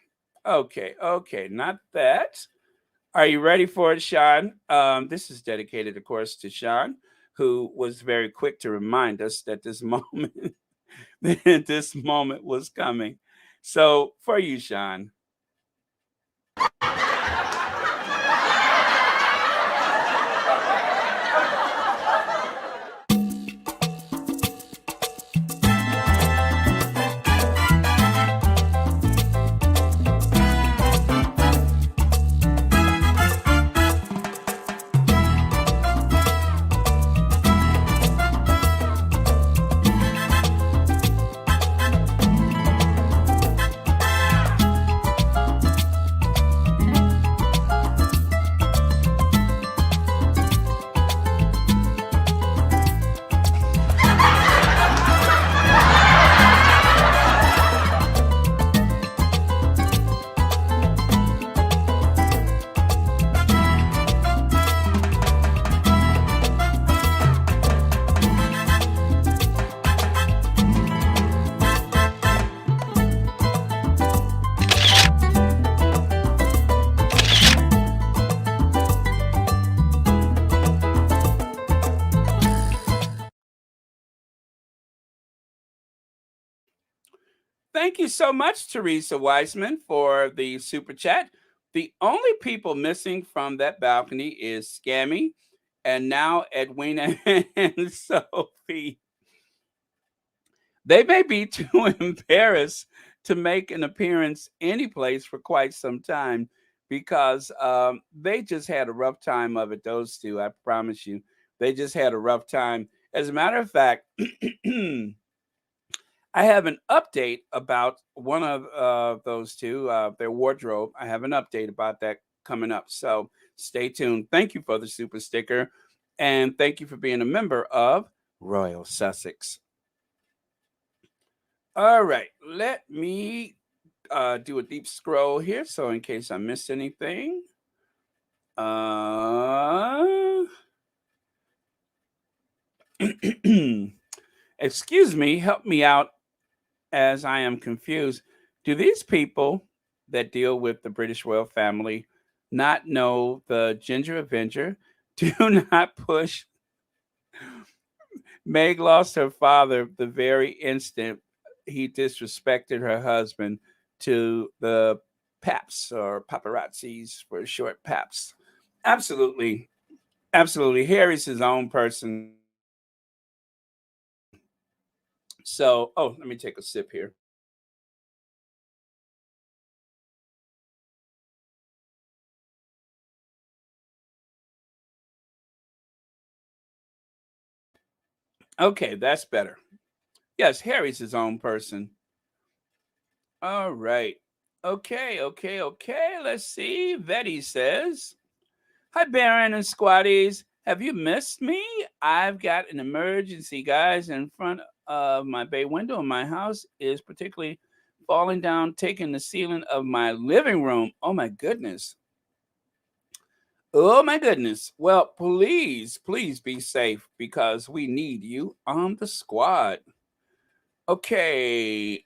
S1: Okay, not that. Are you ready for it, Sean? This is dedicated, of course, to Sean, who was very quick to remind us that this moment, that this moment was coming. So, for you, Sean. Thank you so much, Teresa Weisman, for the super chat. The only people missing from that balcony is Scammy and now Edwina and Sophie. They may be too embarrassed to make an appearance anyplace for quite some time because they just had a rough time of it, those two. I promise you. They just had a rough time. As a matter of fact, I have an update about one of those two, their wardrobe. I have an update about that coming up. So stay tuned. Thank you for the super sticker. And thank you for being a member of Royal Sussex. All right. Let me do a deep scroll here. So in case I missed anything. Excuse me. Help me out as I am confused. Do these people that deal with the British royal family not know the Ginger Avenger? Do not push. Meg lost her father the very instant he disrespected her husband to the paps or paparazzis for short paps. Absolutely. Absolutely. Harry's his own person. So, oh, let me take a sip here. Okay, that's better. Yes, Harry's his own person. All right. Okay. Let's see. Vetty says, hi, Baron and Squatties. Have you missed me? I've got an emergency, guys, in front of my bay window in my house is particularly falling down, taking the ceiling of my living room. Oh, my goodness. Oh, my goodness. Well, please be safe because we need you on the squad. Okay.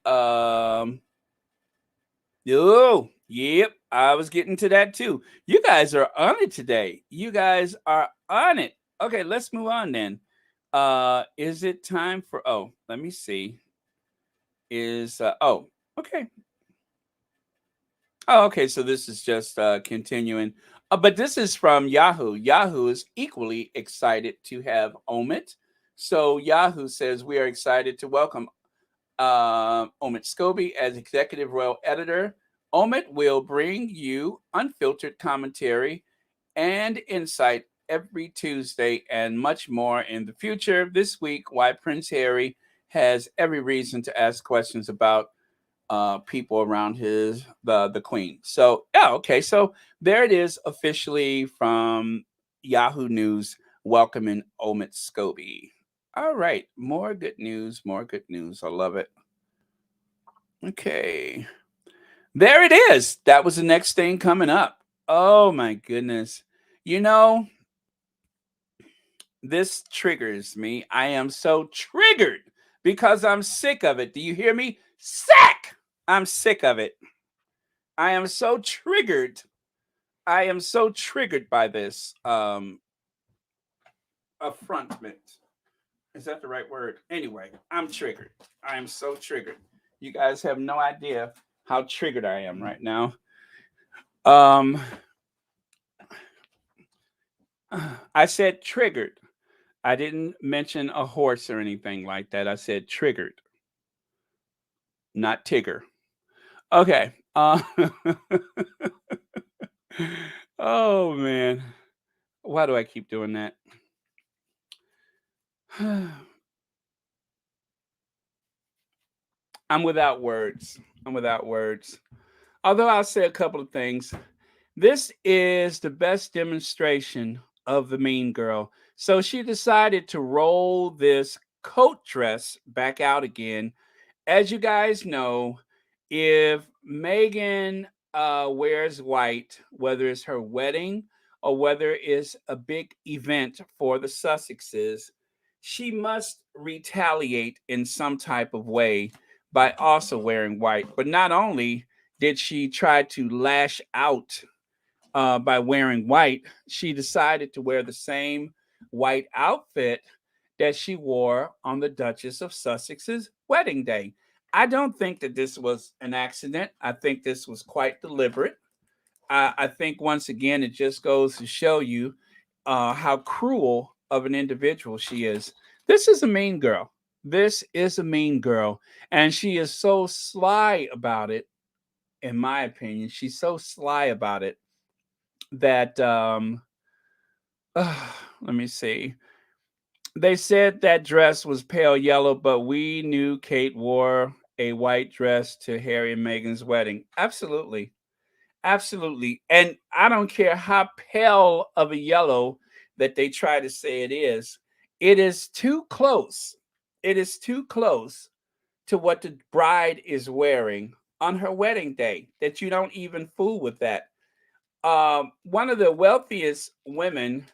S1: Yep. I was getting to that too. You guys are on it today. You guys are on it. Okay, let's move on then. Is it time for let me see. Okay. Oh, okay, so this is just continuing. But this is from Yahoo. Yahoo is equally excited to have Omid. So Yahoo says we are excited to welcome Omid Scobie as executive royal editor. Omid will bring you unfiltered commentary and insight every Tuesday and much more in the future. This week, why Prince Harry has every reason to ask questions about people around the Queen. So yeah, okay. So there it is officially from Yahoo News welcoming Omid Scobie. All right, more good news, more good news. I love it. Okay. There it is. That was the next thing coming up. Oh my goodness. You know, this triggers me. I am so triggered because I'm sick of it. Do you hear me? Sick! I'm sick of it. I am so triggered. I am so triggered by this affrontment. Is that the right word? Anyway, I'm triggered. I am so triggered. You guys have no idea how triggered I am right now. Um I said triggered. I didn't mention a horse or anything like that. I said triggered, not Tigger. Okay. Oh man. Why do I keep doing that? I'm without words. I'm without words. Although I'll say a couple of things. This is the best demonstration of the mean girl. So she decided to roll this coat dress back out again. As you guys know, if Meghan wears white, whether it's her wedding or whether it's a big event for the Sussexes, she must retaliate in some type of way by also wearing white. But not only did she try to lash out by wearing white, she decided to wear the same white outfit that she wore on the Duchess of Sussex's wedding day. I don't think that this was an accident. I think this was quite deliberate. I think once again, it just goes to show you how cruel of an individual she is. This is a mean girl. This is a mean girl. And she is so sly about it, in my opinion. She's so sly about it that let me see. They said that dress was pale yellow, but we knew Kate wore a white dress to Harry and Meghan's wedding. Absolutely. Absolutely. And I don't care how pale of a yellow that they try to say it is. It is too close. It is too close to what the bride is wearing on her wedding day that you don't even fool with that. One of the wealthiest women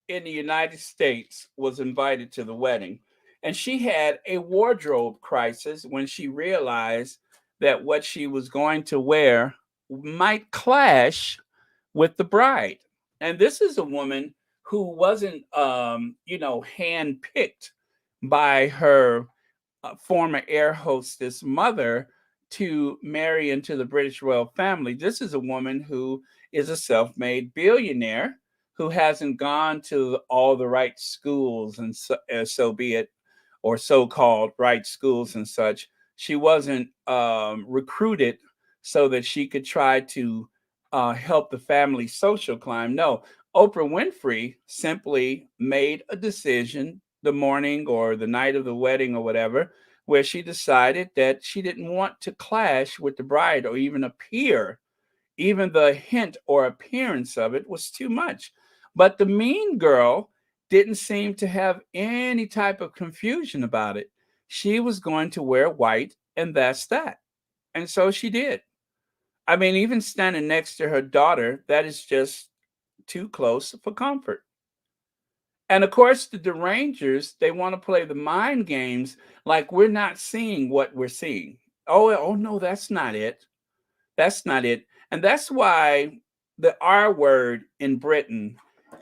S1: in the United States was invited to the wedding. And she had a wardrobe crisis when she realized that what she was going to wear might clash with the bride. And this is a woman who wasn't, handpicked by her former air hostess mother to marry into the British royal family. This is a woman who is a self made billionaire who hasn't gone to all the right schools and so be it, or so called right schools and such. She wasn't recruited so that she could try to help the family social climb. No, Oprah Winfrey simply made a decision the morning or the night of the wedding or whatever, where she decided that she didn't want to clash with the bride or even appear. Even the hint or appearance of it was too much. But the mean girl didn't seem to have any type of confusion about it. She was going to wear white, and that's that. And so she did. I mean, even standing next to her daughter, that is just too close for comfort. And of course, the derangers, they want to play the mind games like we're not seeing what we're seeing. Oh no, that's not it. That's not it. And that's why the R word in Britain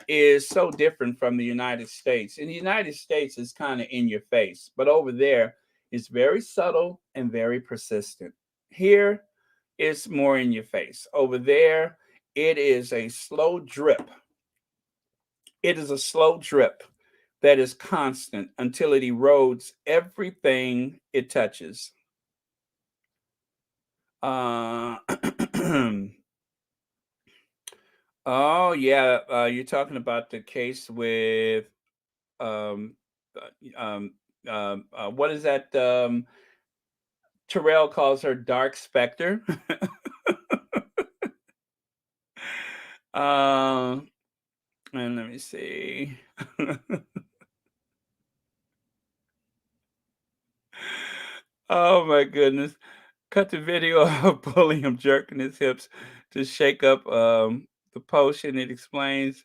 S1: is so different from the United States. In the United States, it's kind of in your face, but over there, it's very subtle and very persistent. Here, it's more in your face. Over there, it is a slow drip. It is a slow drip that is constant until it erodes everything it touches. Uh, oh yeah, you're talking about the case with um, what is that? Terrell calls her Dark Spectre. um, and let me see. Oh my goodness. Cut the video of bully him jerking his hips to shake up the potion. It explains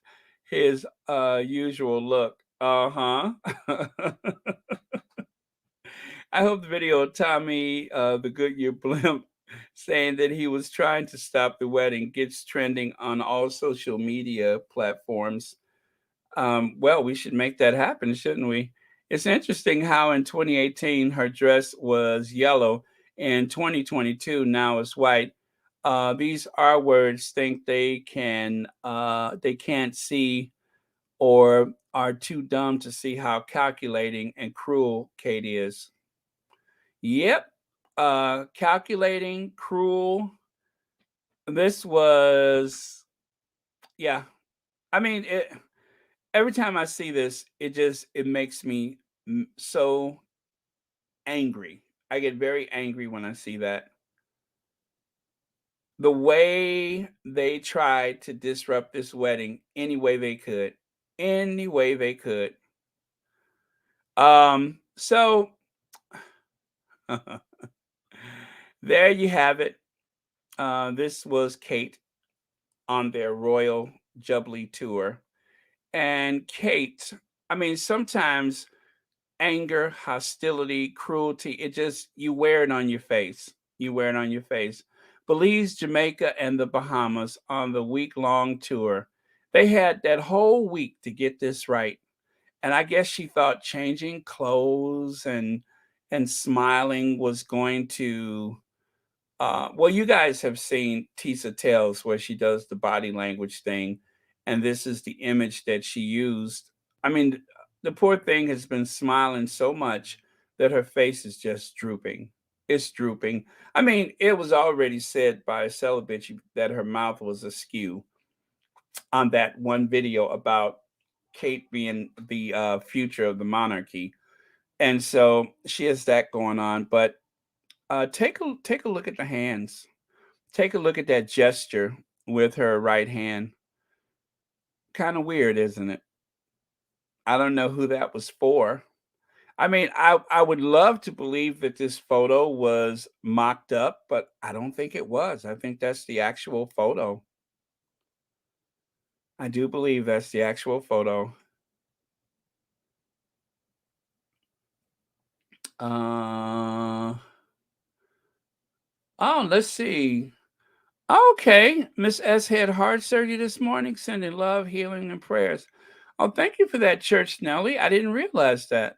S1: his usual look. Uh-huh. I hope the video of Tommy the Goodyear blimp saying that he was trying to stop the wedding gets trending on all social media platforms. Well, we should make that happen, shouldn't we? It's interesting how in 2018 her dress was yellow, in 2022 now it's white. These R words think they can't see or are too dumb to see how calculating and cruel Kate is. Yep. Calculating, cruel. This was yeah. I mean, every time I see this, it makes me so angry. I get very angry when I see that. The way they tried to disrupt this wedding any way they could. Any way they could. So there you have it. This was Kate on their Royal Jubilee tour. And Kate, I mean, sometimes anger, hostility, cruelty, it just you wear it on your face. You wear it on your face. Belize, Jamaica, and the Bahamas on the week-long tour. They had that whole week to get this right. And I guess she thought changing clothes and smiling was going to well, you guys have seen Tisa Tells where she does the body language thing, and this is the image that she used. I mean, the poor thing has been smiling so much that her face is just drooping. It's drooping. I mean, it was already said by a celebrity that her mouth was askew on that one video about Kate being the future of the monarchy, and so she has that going on. But take a look at the hands. Take a look at that gesture with her right hand. Kind of weird, isn't it? I don't know who that was for. I mean, I would love to believe that this photo was mocked up, but I don't think it was. I think that's the actual photo. I do believe that's the actual photo. Uh, oh, let's see. Okay, Miss S had heart surgery this morning, sending love, healing, and prayers. Oh, thank you for that, Church Nelly. I didn't realize that.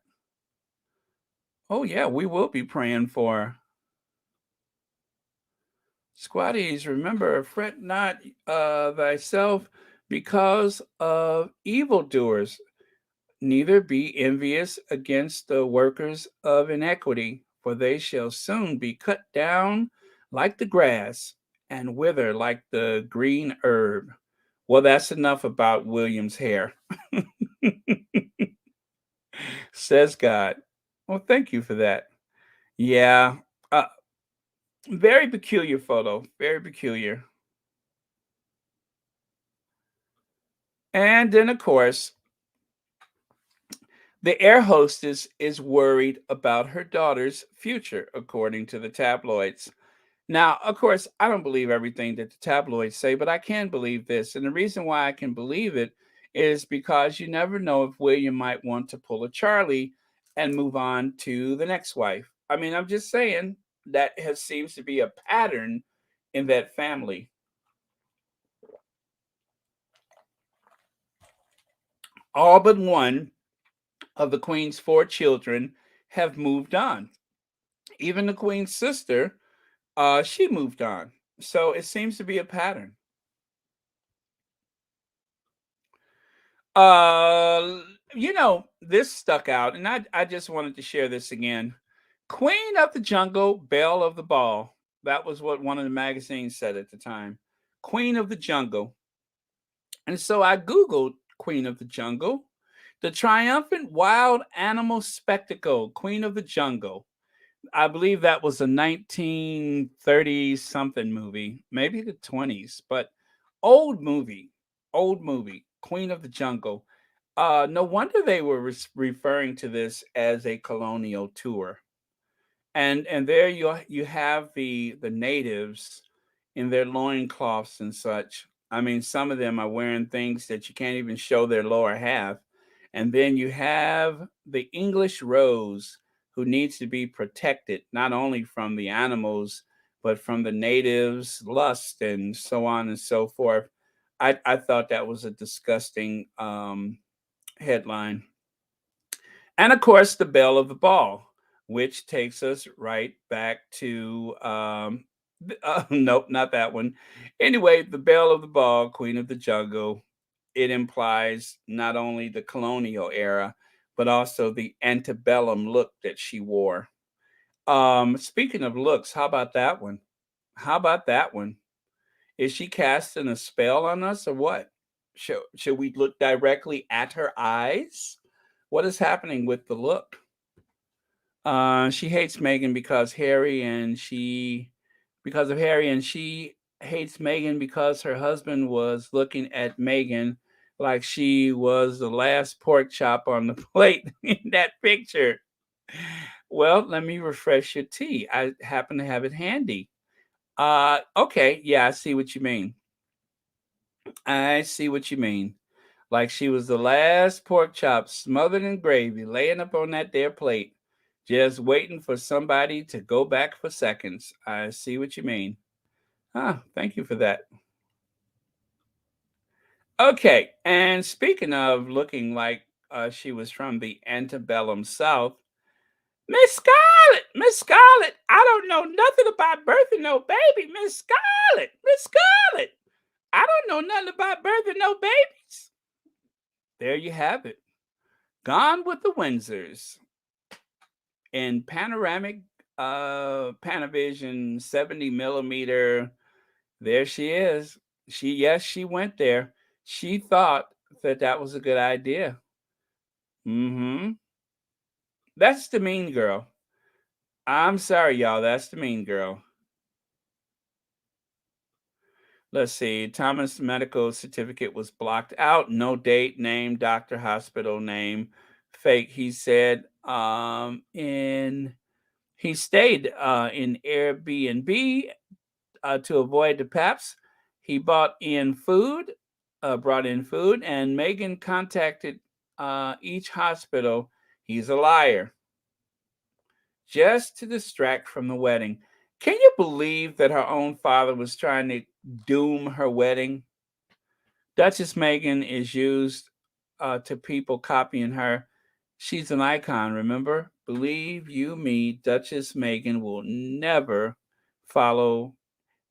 S1: Oh, yeah, we will be praying for her. Squatties, remember, fret not thyself because of evildoers, neither be envious against the workers of iniquity, for they shall soon be cut down like the grass and wither like the green herb. Well, that's enough about William's hair, says God. Well, thank you for that. Yeah, uh, very peculiar photo, very peculiar. And then, of course, the air hostess is worried about her daughter's future, according to the tabloids. Now, of course, I don't believe everything that the tabloids say, but I can believe this. And the reason why I can believe it is because you never know if William might want to pull a Charlie and move on to the next wife. I mean, I'm just saying that has seems to be a pattern in that family. All but one of the queen's four children have moved on. Even the queen's sister, she moved on. So it seems to be a pattern. Uh, this stuck out, and I just wanted to share this again. Queen of the jungle, belle of the ball. That was what one of the magazines said at the time. Queen of the Jungle. And so I Googled Queen of the Jungle, the triumphant wild animal spectacle, Queen of the Jungle. I believe that was a 1930 something movie, maybe the 20s, but old movie, old movie, Queen of the Jungle. No wonder they were referring to this as a colonial tour. And there you have the natives in their loincloths and such. I mean, some of them are wearing things that you can't even show their lower half. And then you have the English rose who needs to be protected not only from the animals but from the natives' lust and so on and so forth. I thought that was a disgusting headline. And of course, the belle of the ball, which takes us right back to nope, not that one. Anyway, the belle of the ball, queen of the jungle. It implies not only the colonial era, but also the antebellum look that she wore. Speaking of looks, how about that one? How about that one? Is she casting a spell on us or what? Should we look directly at her eyes? What is happening with the look? She hates Meghan because of Harry, and she hates Meghan because her husband was looking at Meghan like she was the last pork chop on the plate in that picture. Well, let me refresh your tea. I happen to have it handy. Okay, yeah, I see what you mean. I see what you mean. Like she was the last pork chop smothered in gravy laying up on that there plate, just waiting for somebody to go back for seconds. I see what you mean. Thank you for that. Okay, and speaking of looking like she was from the antebellum South, Miss Scarlett, I don't know nothing about birthing no baby, Miss Scarlett, I don't know nothing about birthing no babies. There you have it. Gone with the Windsors in panoramic Panavision 70 millimeter. There she is. She went there. She thought that that was a good idea. Mm-hmm. That's the mean girl. I'm sorry, y'all. That's the mean girl. Let's see. Thomas' medical certificate was blocked out. No date, name, doctor, hospital name. Fake. He said in he stayed in Airbnb to avoid the PAPs. He brought in food, and Meghan contacted each hospital. He's a liar, just to distract from the wedding. Can you believe that her own father was trying to doom her wedding? Duchess Meghan is used to people copying her. She's an icon, remember? Believe you me, Duchess Meghan will never follow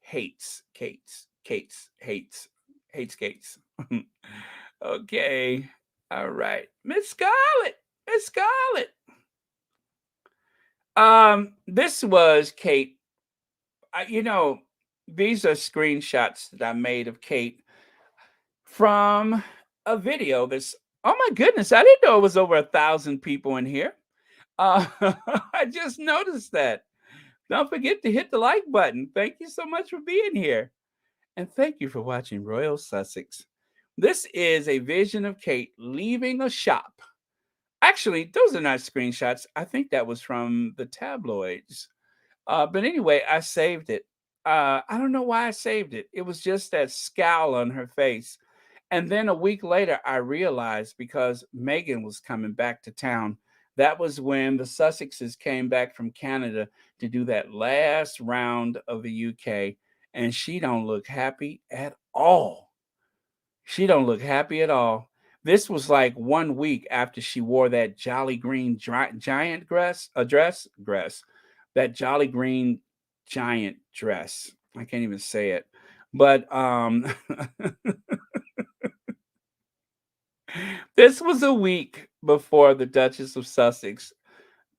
S1: hates Gates. Okay. All right. Miss Scarlett. This was Kate. You know, these are screenshots that I made of Kate from a video that's, oh my goodness, I didn't know it was over 1,000 people in here. Uh, I just noticed that. Don't forget to hit the like button. Thank you so much for being here. And thank you for watching Royal Sussex. This is a vision of Kate leaving a shop. Actually, those are not screenshots. I think that was from the tabloids. But anyway, I saved it. I don't know why I saved it. It was just that scowl on her face. And then a week later, I realized because Meghan was coming back to town. That was when the Sussexes came back from Canada to do that last round of the UK, and she don't look happy at all. She don't look happy at all. This was like 1 week after she wore that jolly green giant dress, that jolly green giant dress. I can't even say it, but this was a week before the Duchess of Sussex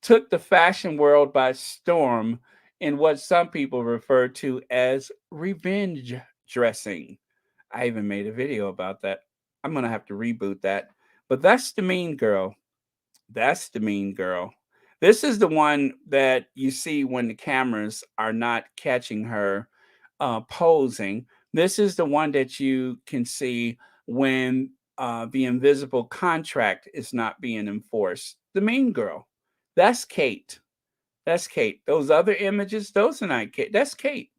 S1: took the fashion world by storm in what some people refer to as revenge dressing. I even made a video about that. I'm going to have to reboot that. But that's the mean girl. That's the mean girl. This is the one that you see when the cameras are not catching her posing. This is the one that you can see when the invisible contract is not being enforced. The mean girl. That's Kate. That's Kate. Those other images, those are not Kate. That's Kate.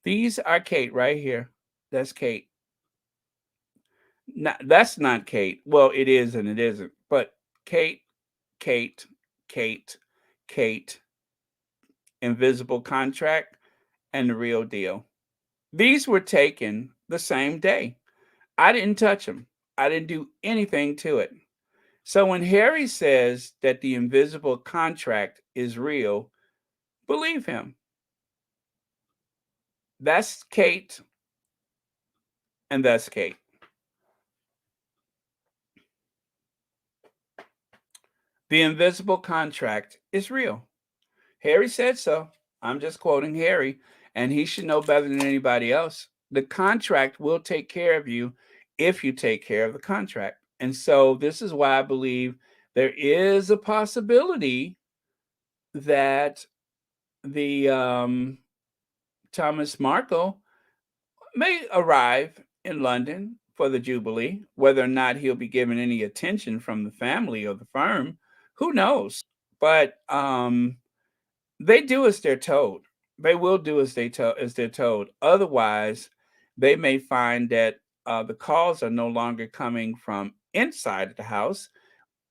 S1: These are Kate right here. That's Kate. That's not Kate. Well, it is and it isn't. But Kate, Kate, Kate, Kate, invisible contract, and the real deal. These were taken the same day. I didn't touch them. I didn't do anything to it. So when Harry says that the invisible contract is real, believe him. That's Kate, and that's Kate. The invisible contract is real. Harry said so. I'm just quoting Harry, and he should know better than anybody else. The contract will take care of you if you take care of the contract. And so this is why I believe there is a possibility that the Thomas Markle may arrive in London for the Jubilee. Whether or not he'll be given any attention from the family or the firm, who knows? But they do as they're told. They will do as they're told. Otherwise, they may find that the calls are no longer coming from inside the house,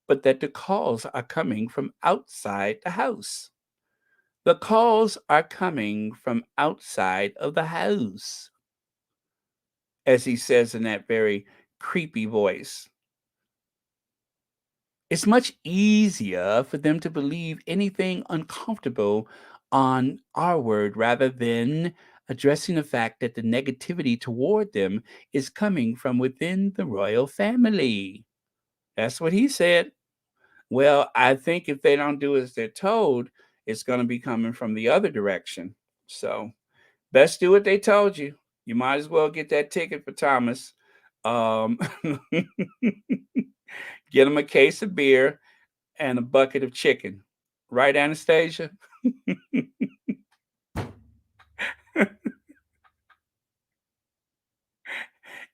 S1: but that the calls are coming from outside the house. The calls are coming from outside of the house, as he says in that very creepy voice. It's much easier for them to believe anything uncomfortable on our word rather than addressing the fact that the negativity toward them is coming from within the royal family. That's what he said. Well, I think if they don't do as they're told, it's going to be coming from the other direction. So, best do what they told you. You might as well get that ticket for Thomas. Um, get him a case of beer and a bucket of chicken. Right, Anastasia?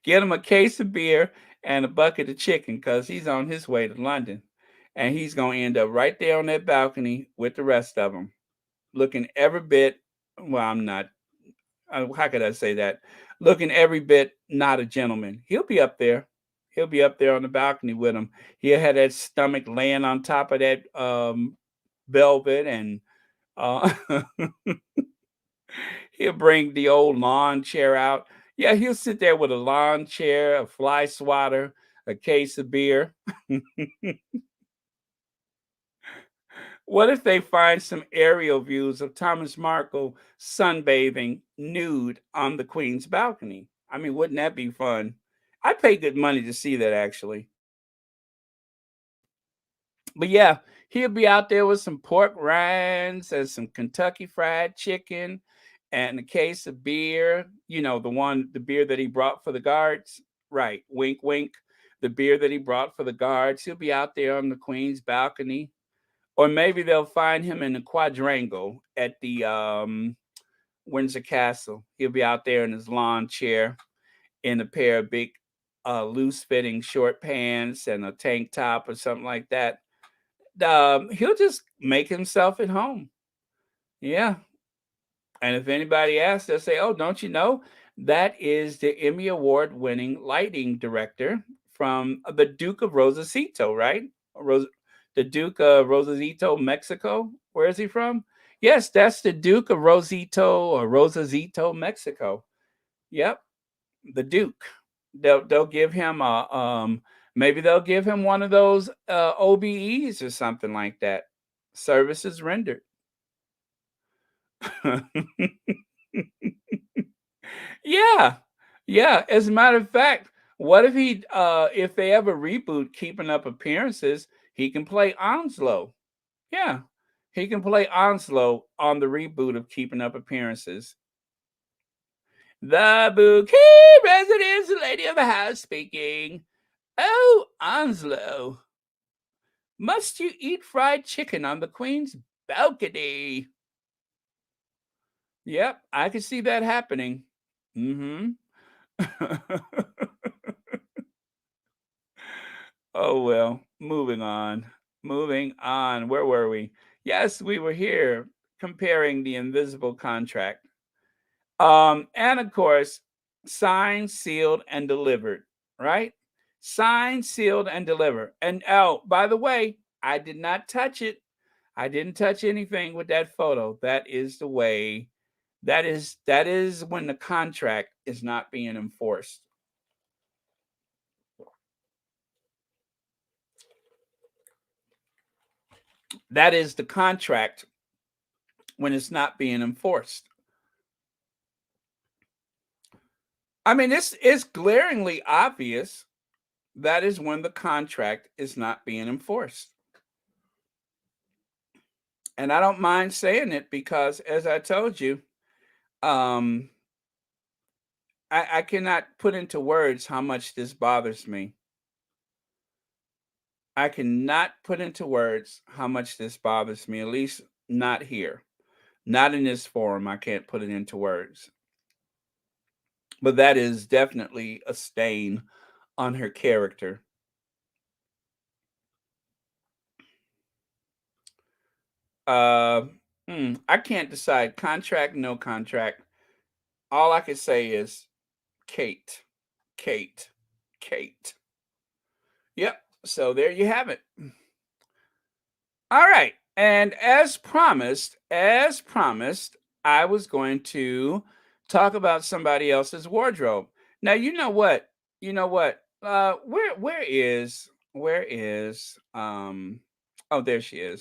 S1: Get him a case of beer and a bucket of chicken because he's on his way to London. And he's going to end up right there on that balcony with the rest of them, looking every bit, well, I'm not, how could I say that? Looking every bit not a gentleman. He'll be up there. He'll be up there on the balcony with him. He'll have that stomach laying on top of that velvet and uh, he'll bring the old lawn chair out. Yeah, he'll sit there with a lawn chair, a fly swatter, a case of beer. What if they find some aerial views of Thomas Markle sunbathing nude on the Queen's balcony? I mean, wouldn't that be fun? I'd pay good money to see that actually. But yeah, he'll be out there with some pork rinds and some Kentucky fried chicken and a case of beer. You know, the beer that he brought for the guards. Right, wink, wink. The beer that he brought for the guards. He'll be out there on the Queen's balcony. Or maybe they'll find him in the quadrangle at the Windsor Castle. He'll be out there in his lawn chair in a pair of big, loose fitting short pants and a tank top or something like that. He'll just make himself at home. Yeah. And if anybody asks, they'll say, "Oh, don't you know that is the Emmy Award winning lighting director from the Duke of Rosacito, right? The Duke of Rosacito, Mexico. Where is he from? Yes, that's the Duke of Rosito or Rosacito, Mexico. Yep, the Duke. They'll give him a maybe they'll give him one of those OBEs or something like that. Services rendered. Yeah. Yeah. As a matter of fact, what if if they ever reboot Keeping Up Appearances, he can play Onslow. Yeah. He can play Onslow on the reboot of Keeping Up Appearances. The bouquet residence, the lady of the house speaking. Oh, Onslow, must you eat fried chicken on the Queen's balcony? Yep, I can see that happening. Mm-hmm. Oh well, moving on. Moving on. Where were we? Yes, we were here comparing the invisible contract. And of course, signed, sealed, and delivered, right? Signed, sealed, and delivered. And oh, by the way, I did not touch it. I didn't touch anything with that photo. That is the way. That is when the contract is not being enforced. That is the contract when it's not being enforced. I mean, it's glaringly obvious that is when the contract is not being enforced. And I don't mind saying it because, as I told you, um, I cannot put into words how much this bothers me. I cannot put into words how much this bothers me, at least not here. Not in this forum. I can't put it into words. But that is definitely a stain on her character. Uh, I can't decide contract, no contract. All I can say is Kate, Kate, Kate. Yep. So there you have it. All right. And as promised, I was going to talk about somebody else's wardrobe. Now, you know what? You know what? Where is oh, there she is.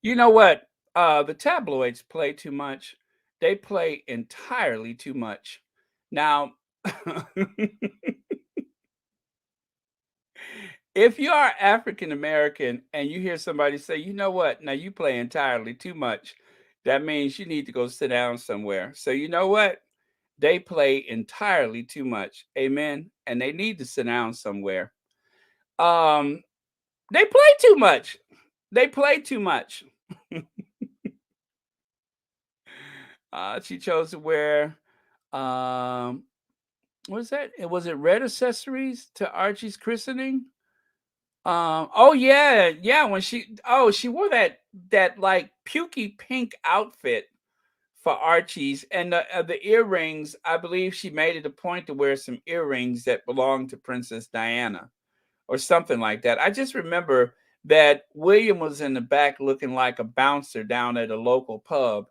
S1: You know what? The tabloids play too much. They play entirely too much. Now, if you are African American and you hear somebody say, you know what, now you play entirely too much, that means you need to go sit down somewhere. So, you know what? They play entirely too much. Amen. And they need to sit down somewhere. Um, they play too much. They play too much. She chose to wear um what is that? It was it red accessories to Archie's christening? Oh yeah, yeah, when she wore that like pukey pink outfit for Archie's and the earrings, I believe she made it a point to wear some earrings that belonged to Princess Diana or something like that. I just remember that William was in the back looking like a bouncer down at a local pub.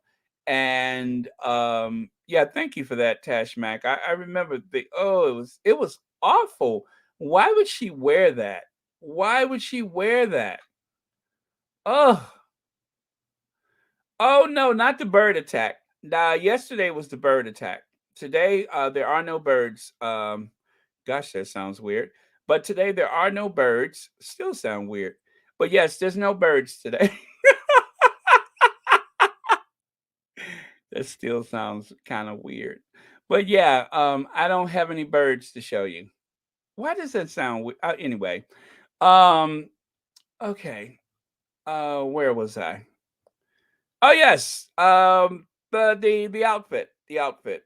S1: And yeah, thank you for that, Tash Mac. I remember it was awful. Why would she wear that? Why would she wear that? Oh, oh no, not the bird attack. Nah, yesterday was the bird attack. Today, there are no birds. Gosh, that sounds weird. But today there are no birds. Still sound weird. But yes, there's no birds today. That still sounds kind of weird. But yeah, I don't have any birds to show you. Why does that sound weird? Anyway, um, okay. Where was I? Oh yes. The outfit. The outfit.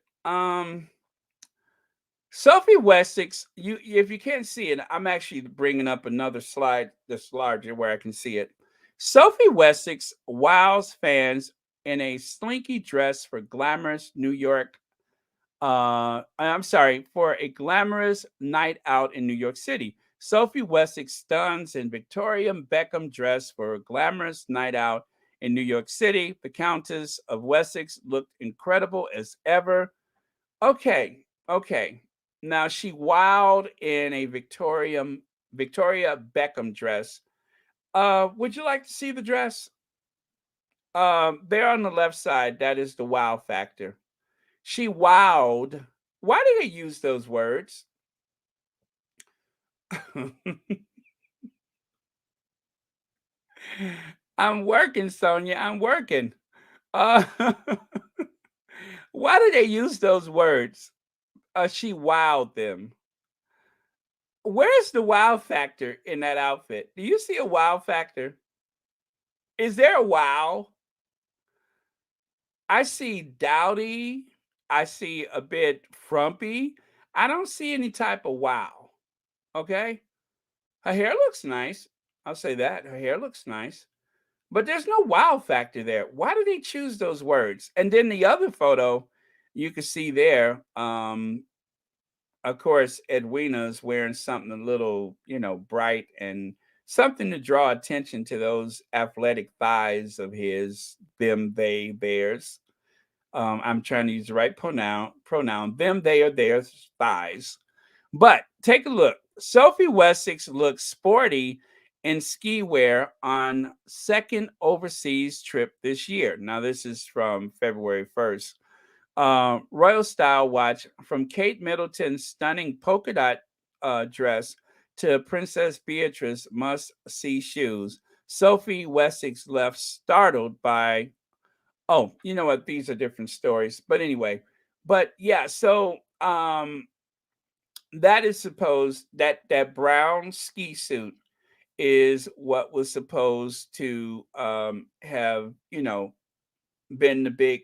S1: Sophie Wessex, you if you can't see it, I'm actually bringing up another slide that's larger where I can see it. Sophie Wessex wows fans in a slinky dress for glamorous New York. I'm sorry, for a glamorous night out in New York City. Sophie Wessex stuns in Victoria Beckham dress for a glamorous night out in New York City. The Countess of Wessex looked incredible as ever. Okay, okay. Now she wowed in a Victoria Beckham dress. Would you like to see the dress? There on the left side, that is the wow factor. She wowed Why do they use those words? I'm working, Sonia. I'm working. Uh, why do they use those words? She wowed them. Where's the wow factor in that outfit? Do you see a wow factor? Is there a wow? I see dowdy. I see a bit frumpy. I don't see any type of wow. Okay. Her hair looks nice. I'll say that. Her hair looks nice. But there's no wow factor there. Why do they choose those words? And then the other photo you can see there, of course, Edwina's wearing something a little, bright and something to draw attention to those athletic thighs of his, them, they, theirs. I'm trying to use the right pronoun, them, they, or theirs, thighs. But take a look. Sophie Wessex looks sporty in ski wear on second overseas trip this year. Now, this is from February 1st. Royal Style watch from Kate Middleton's stunning polka dot dress to Princess Beatrice must see shoes. Sophie Wessex left startled by, oh, you know what? These are different stories. But anyway, but yeah, so that is supposed that brown ski suit is what was supposed to have, been the big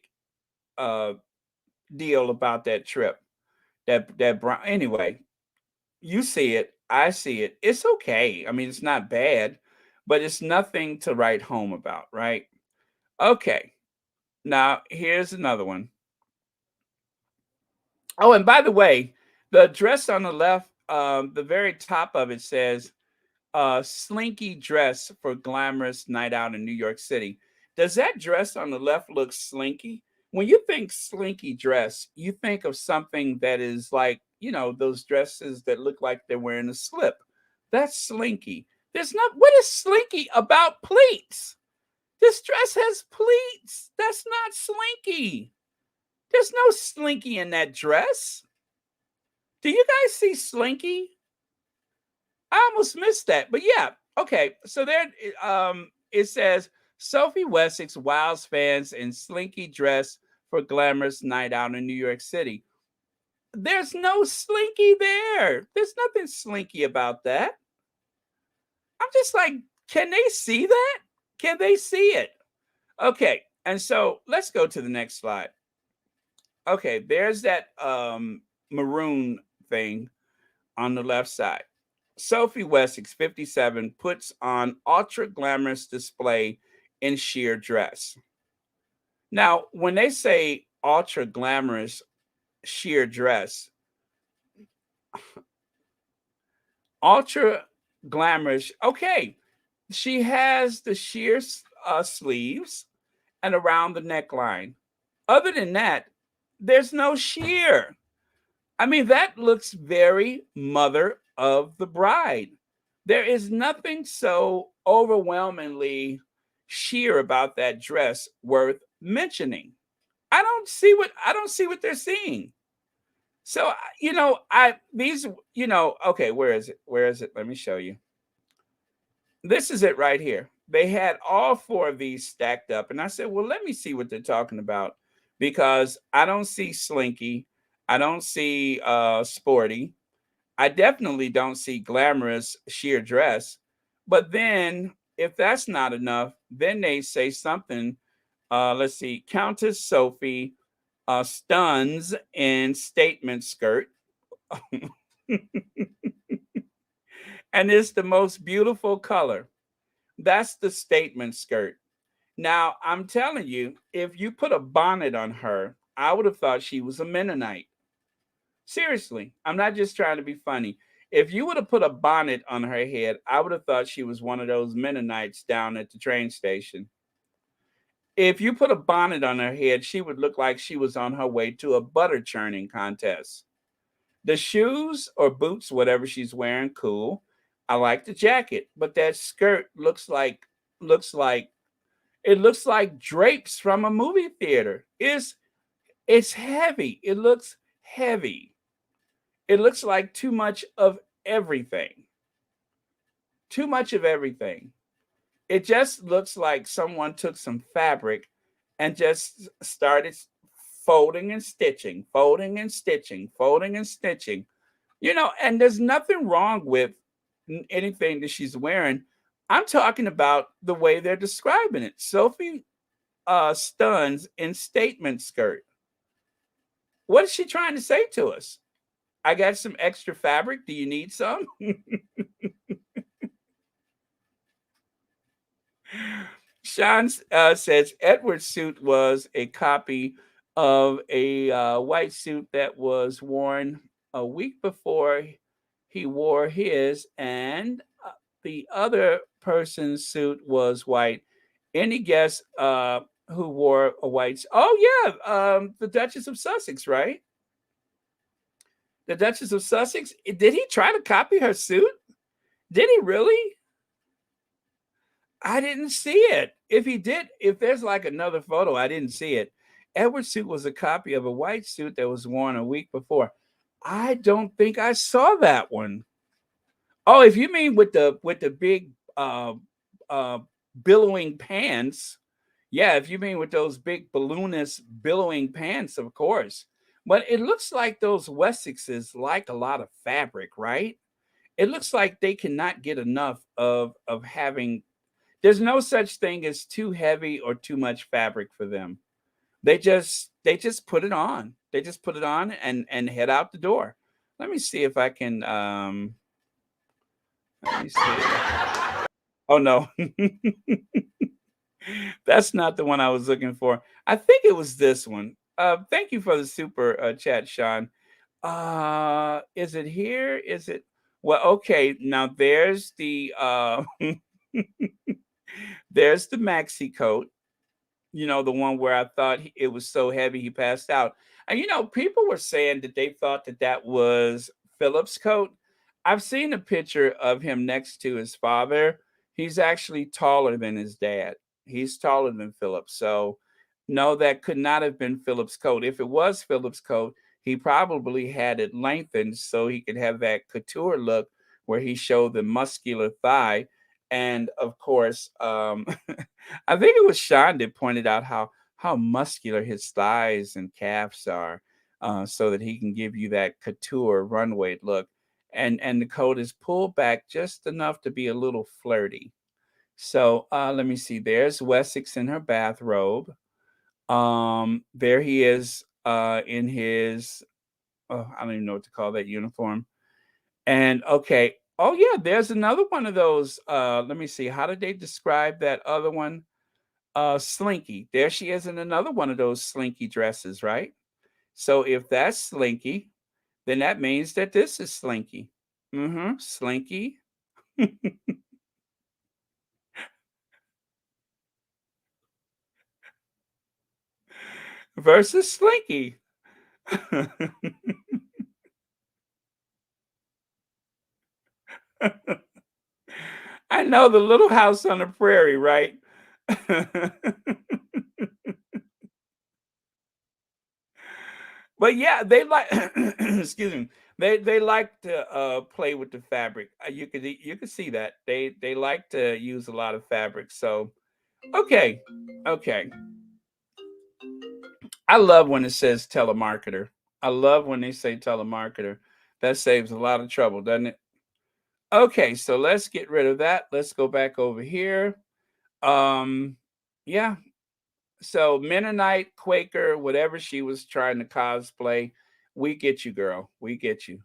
S1: uh deal about that trip. That brown, anyway, you see it, I see it. It's okay. I mean, it's not bad, but it's nothing to write home about, right? Okay. Now, here's another one. Oh, and by the way, the dress on the left, the very top of it says slinky dress for glamorous night out in New York City. Does that dress on the left look slinky? When you think slinky dress, you think of something that is like, those dresses that look like they're wearing a slip. That's slinky. There's not, what is slinky about pleats? This dress has pleats. That's not slinky. There's no slinky in that dress. Do you guys see slinky? I almost missed that, but yeah. Okay, so there, it says Sophie Wessex wows fans in slinky dress for glamorous night out in New York City. There's no slinky there. There's nothing slinky about that. I'm just like, can they see that? Can they see it? Okay, and so let's go to the next slide. Okay, there's that maroon thing on the left side. Sophie Wessex, 57, puts on ultra glamorous display in sheer dress. Now, when they say ultra glamorous sheer dress, ultra glamorous, okay, she has the sheer sleeves and around the neckline. Other than that, there's no sheer. I mean, that looks very mother of the bride. There is nothing so overwhelmingly sheer about that dress worth mentioning. I don't see what they're seeing. So I these okay, where is it? Where is it? Let me show you. This is it right here. They had all four of these stacked up, and I said, well, let me see what they're talking about, because I don't see slinky, I don't see sporty, I definitely don't see glamorous sheer dress. But then, if that's not enough, then they say something. Let's see, Countess Sophie stuns in statement skirt. And it's the most beautiful color. That's the statement skirt. Now, I'm telling you, if you put a bonnet on her, I would have thought she was a Mennonite. Seriously, I'm not just trying to be funny. If you would have put a bonnet on her head, I would have thought she was one of those Mennonites down at the train station. If you put a bonnet on her head, she would look like she was on her way to a butter churning contest. The shoes or boots, whatever she's wearing, cool. I like the jacket, but that skirt looks like it looks like drapes from a movie theater. It's heavy. It looks heavy. It looks like too much of everything. Too much of everything. It just looks like someone took some fabric and just started folding and stitching, folding and stitching, folding and stitching. And there's nothing wrong with anything that she's wearing. I'm talking about the way they're describing it. Sophie Stunn's in statement skirt. What is she trying to say to us? I got some extra fabric. Do you need some? Sean says Edward's suit was a copy of a white suit that was worn a week before he wore his, and the other person's suit was white. Any guess who wore a white? Oh yeah, the Duchess of Sussex, right? The Duchess of Sussex. Did he try to copy her suit? Did he really? I didn't see it. If he did, if there's like another photo, I didn't see it. Edward's suit was a copy of a white suit that was worn a week before. I don't think I saw that one. Oh, if you mean with the big uh billowing pants, yeah, if you mean with those big balloonist billowing pants, of course. But it looks like those Wessexes like a lot of fabric, right? It looks like they cannot get enough of having. There's no such thing as too heavy or too much fabric for them. They just put it on. They just put it on and head out the door. Let me see if I can let me see. Oh no. That's not the one I was looking for. I think it was this one. Thank you for the super chat, Sean. Is it here? Is it well, okay. Now there's the there's the maxi coat, the one where I thought it was so heavy he passed out. And people were saying that they thought that that was Philip's coat. I've seen a picture of him next to his father. He's actually taller than his dad. He's taller than Philip. So, no, that could not have been Philip's coat. If it was Philip's coat, he probably had it lengthened so he could have that couture look where he showed the muscular thigh. And of course, I think it was Sean that pointed out how muscular his thighs and calves are, so that he can give you that couture runway look. And the coat is pulled back just enough to be a little flirty. So let me see. There's Wessex in her bathrobe. There he is in his I don't even know what to call that uniform. And okay. Oh yeah, there's another one of those. Let me see. How did they describe that other one? Slinky. There she is in another one of those slinky dresses, right? So if that's Slinky, then that means that this is Slinky. Mm-hmm. Slinky versus Slinky. I know the Little House on the Prairie, right? But yeah, they like excuse me. They like to play with the fabric. You could see that. They like to use a lot of fabric. So okay. Okay. I love when it says telemarketer. I love when they say telemarketer. That saves a lot of trouble, doesn't it? Okay, so let's get rid of that. Let's go back over here. Um yeah, so Mennonite, Quaker, whatever she was trying to cosplay, we get you, girl. We get you.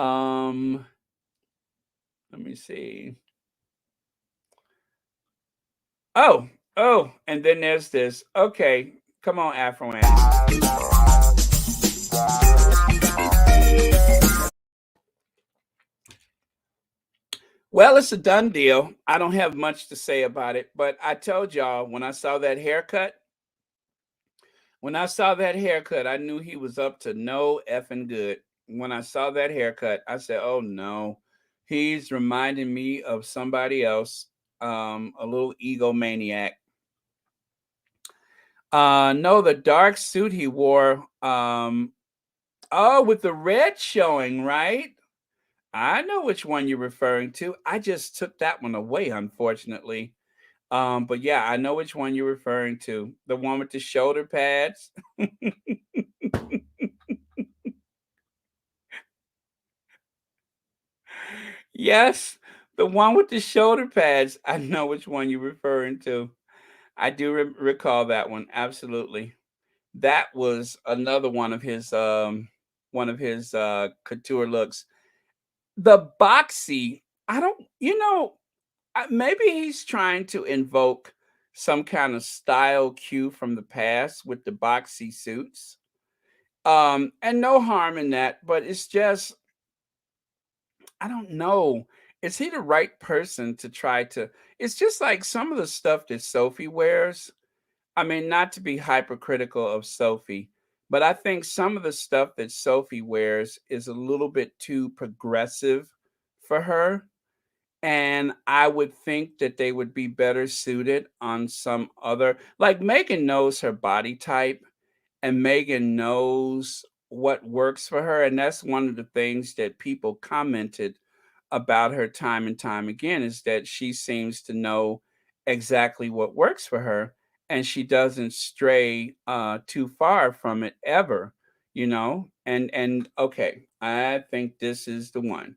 S1: Um, let me see. Oh, oh, and then there's this. Okay, come on, Afro Annie. Well, it's a done deal. I don't have much to say about it, but I told y'all when I saw that haircut, I knew he was up to no effing good. When I saw that haircut, I said, "Oh no, he's reminding me of somebody else, a little egomaniac." No, the dark suit he wore, Oh, with the red showing, right? I know which one you're referring to. I just took that one away, unfortunately. But yeah, I know which one you're referring to. The one with the shoulder pads. Yes, the one with the shoulder pads. I know which one you're referring to. I do recall that one. Absolutely. That was another one of his couture looks. The boxy, I don't, maybe he's trying to invoke some kind of style cue from the past with the boxy suits. And no harm in that, but it's just, I don't know. Is he the right person to try to? It's just like some of the stuff that Sophie wears. I mean, not to be hypercritical of Sophie, but I think some of the stuff that Sophie wears is a little bit too progressive for her. And I would think that they would be better suited on some other, like Meghan knows her body type and Meghan knows what works for her. And that's one of the things that people commented about her time and time again is that she seems to know exactly what works for her and she doesn't stray too far from it ever, and okay, I think this is the one.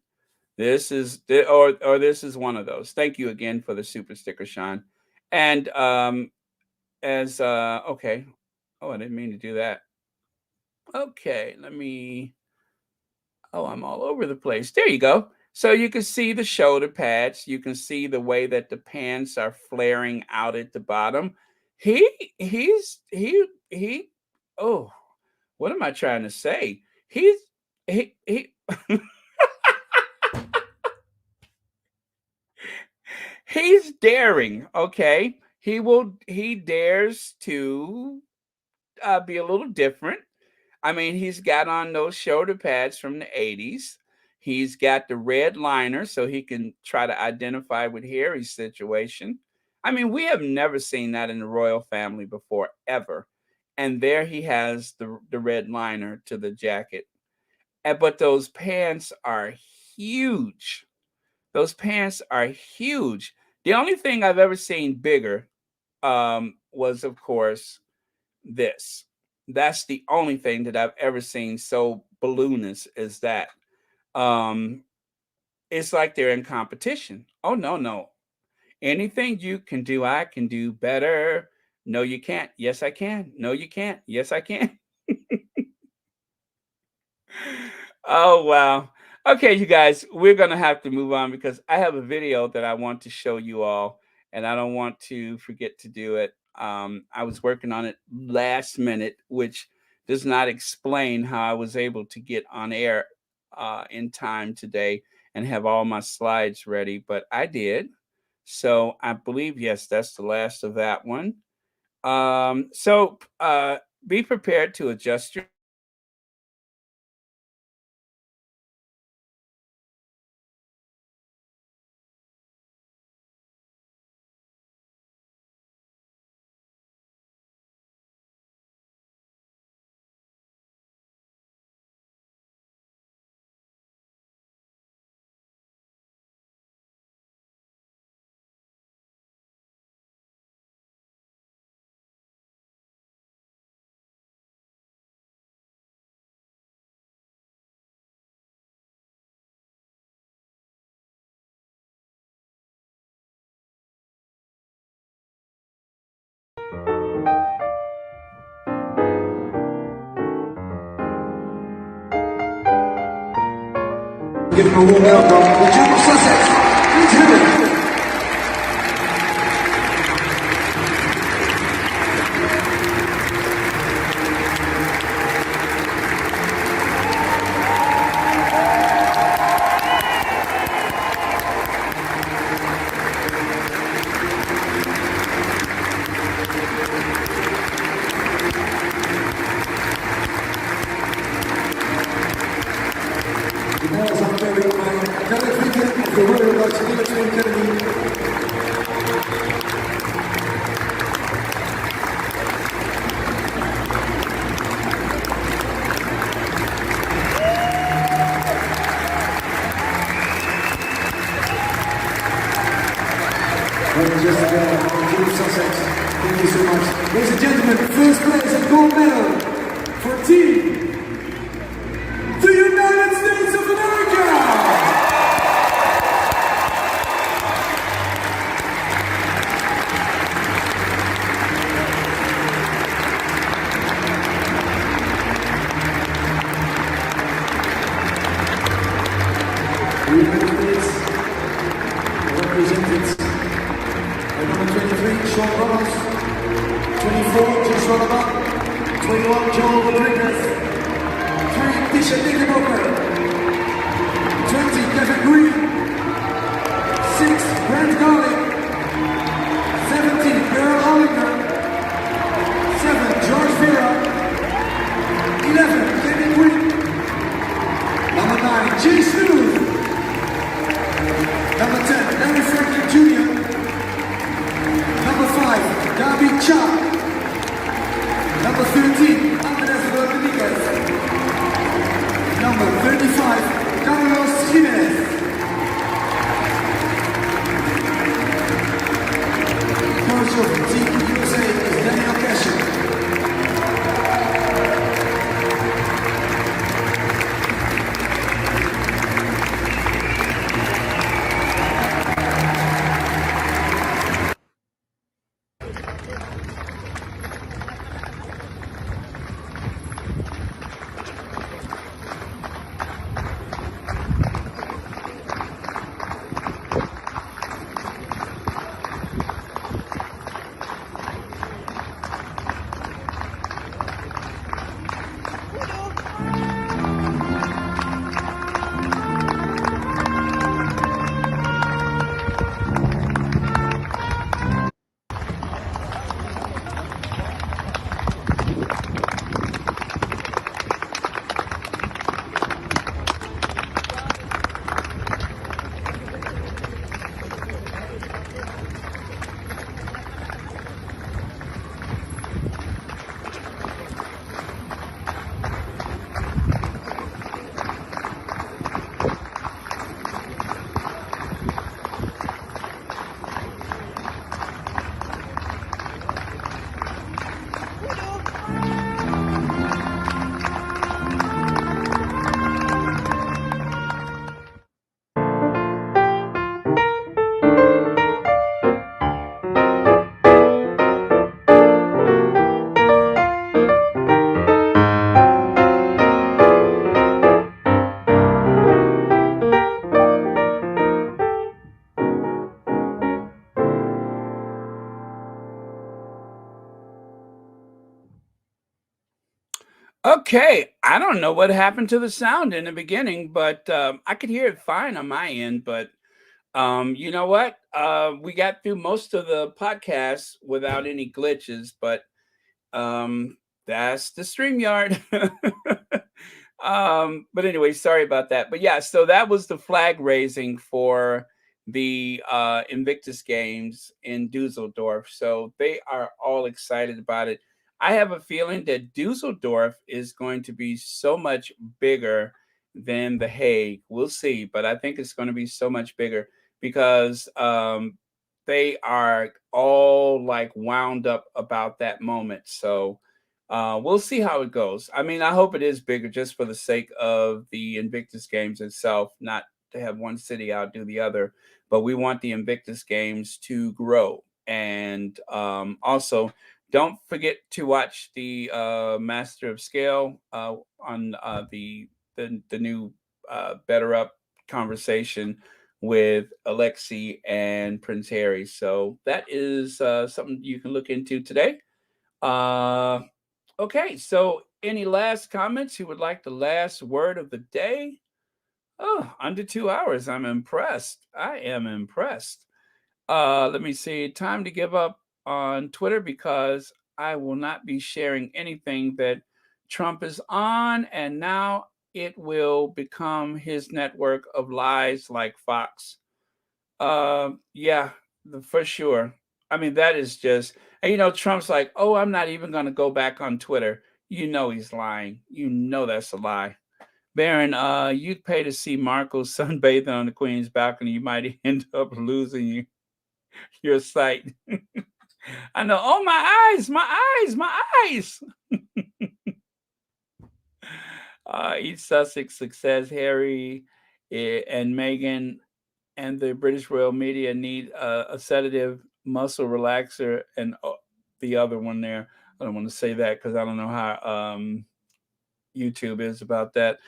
S1: Or this is one of those. Thank you again for the super sticker, Sean. And as okay. Oh, I didn't mean to do that. Okay, let me. Oh, I'm all over the place. There you go. So you can see the shoulder pads. You can see the way that the pants are flaring out at the bottom. He. Oh, what am I trying to say? He. He's daring, okay? He dares to be a little different. I mean, he's got on those shoulder pads from the 80s. He's got the red liner so he can try to identify with Harry's situation. I mean, we have never seen that in the royal family before, ever. And there he has the red liner to the jacket. But those pants are huge. Those pants are huge. The only thing I've ever seen bigger was, of course, this. That's the only thing that I've ever seen so balloonous as that. Um, it's like they're in competition. Oh, no, no. Anything you can do, I can do better. No, you can't. Yes, I can. No, you can't. Yes, I can. Oh, wow. Okay, you guys, we're going to have to move on because I have a video that I want to show you all, and I don't want to forget to do it. I was working on it last minute, which does not explain how I was able to get on air in time today and have all my slides ready, but I did. So I believe, yes, that's the last of that one. So be prepared to adjust your.
S2: Give him a warm welcome, the Duke of Sussex, Julie. Because I'm very, the Royal Archbishop Sean Ramos. 24, Josh Rolaba. 21, Joel Rodriguez. 3, Bishop Knickerbocker. 20, Kevin Green. 6, Brent Garlick. 17, Earl Olinger. 7, George Vera. 11, Kevin Green. Number 9, Jay Smooth. Number 10, Larry Franklin Jr. Number 5, Darby Cha. Number 13, Andres Rodriguez. Number 35, Carlos Jimenez. Coach of Team USA is Daniel Cashin.
S1: Okay, I don't know what happened to the sound in the beginning, but I could hear it fine on my end. But you know what? We got through most of the podcast without any glitches, but that's the StreamYard. But anyway, sorry about that. But yeah, so that was the flag raising for the Invictus games in Dusseldorf. So they are all excited about it. I have a feeling that Dusseldorf is going to be so much bigger than The Hague. We'll see, but I think it's going to be so much bigger because they are all like wound up about that moment. So we'll see how it goes. I mean, I hope it is bigger just for the sake of the Invictus Games itself, not to have one city outdo the other, but we want the Invictus Games to grow. And also, don't forget to watch the Master of Scale on the new Better Up conversation with Alexi and Prince Harry. So that is something you can look into today. Uh, Okay, so any last comments? Who would like the last word of the day? Oh, under 2 hours. I'm impressed. I am impressed. Let me see. Time to give up on Twitter because I will not be sharing anything that Trump is on, and now it will become his network of lies like Fox. Yeah, for sure. I mean, that is just, and Trump's like, oh, I'm not even going to go back on Twitter. You know he's lying. You know that's a lie. Baron, you'd pay to see Marco sunbathing on the Queen's balcony. You might end up losing your sight. I know. Oh, my eyes, my eyes, my eyes. East Sussex success, Harry and Meghan and the British royal media need a sedative, muscle relaxer, and the other one there. I don't want to say that because I don't know how YouTube is about that.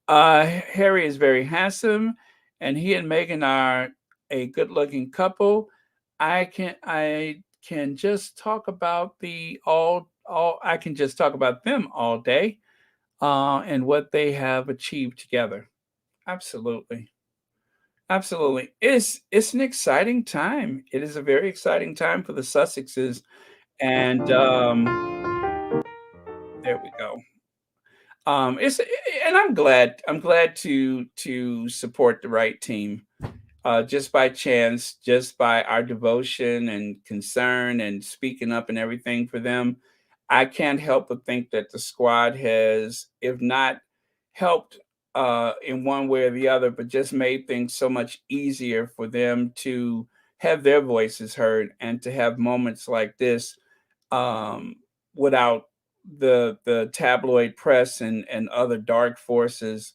S1: Harry is very handsome, and he and Meghan are a good-looking couple. I can just talk about the all I can just talk about them all day, and what they have achieved together. Absolutely. Absolutely. It's an exciting time. It is a very exciting time for the Sussexes, and, there we go. It's and I'm glad to support the right team, just by chance, just by our devotion and concern and speaking up and everything for them. I can't help but think that the squad has, if not helped in one way or the other, but just made things so much easier for them to have their voices heard and to have moments like this, um, without the tabloid press and other dark forces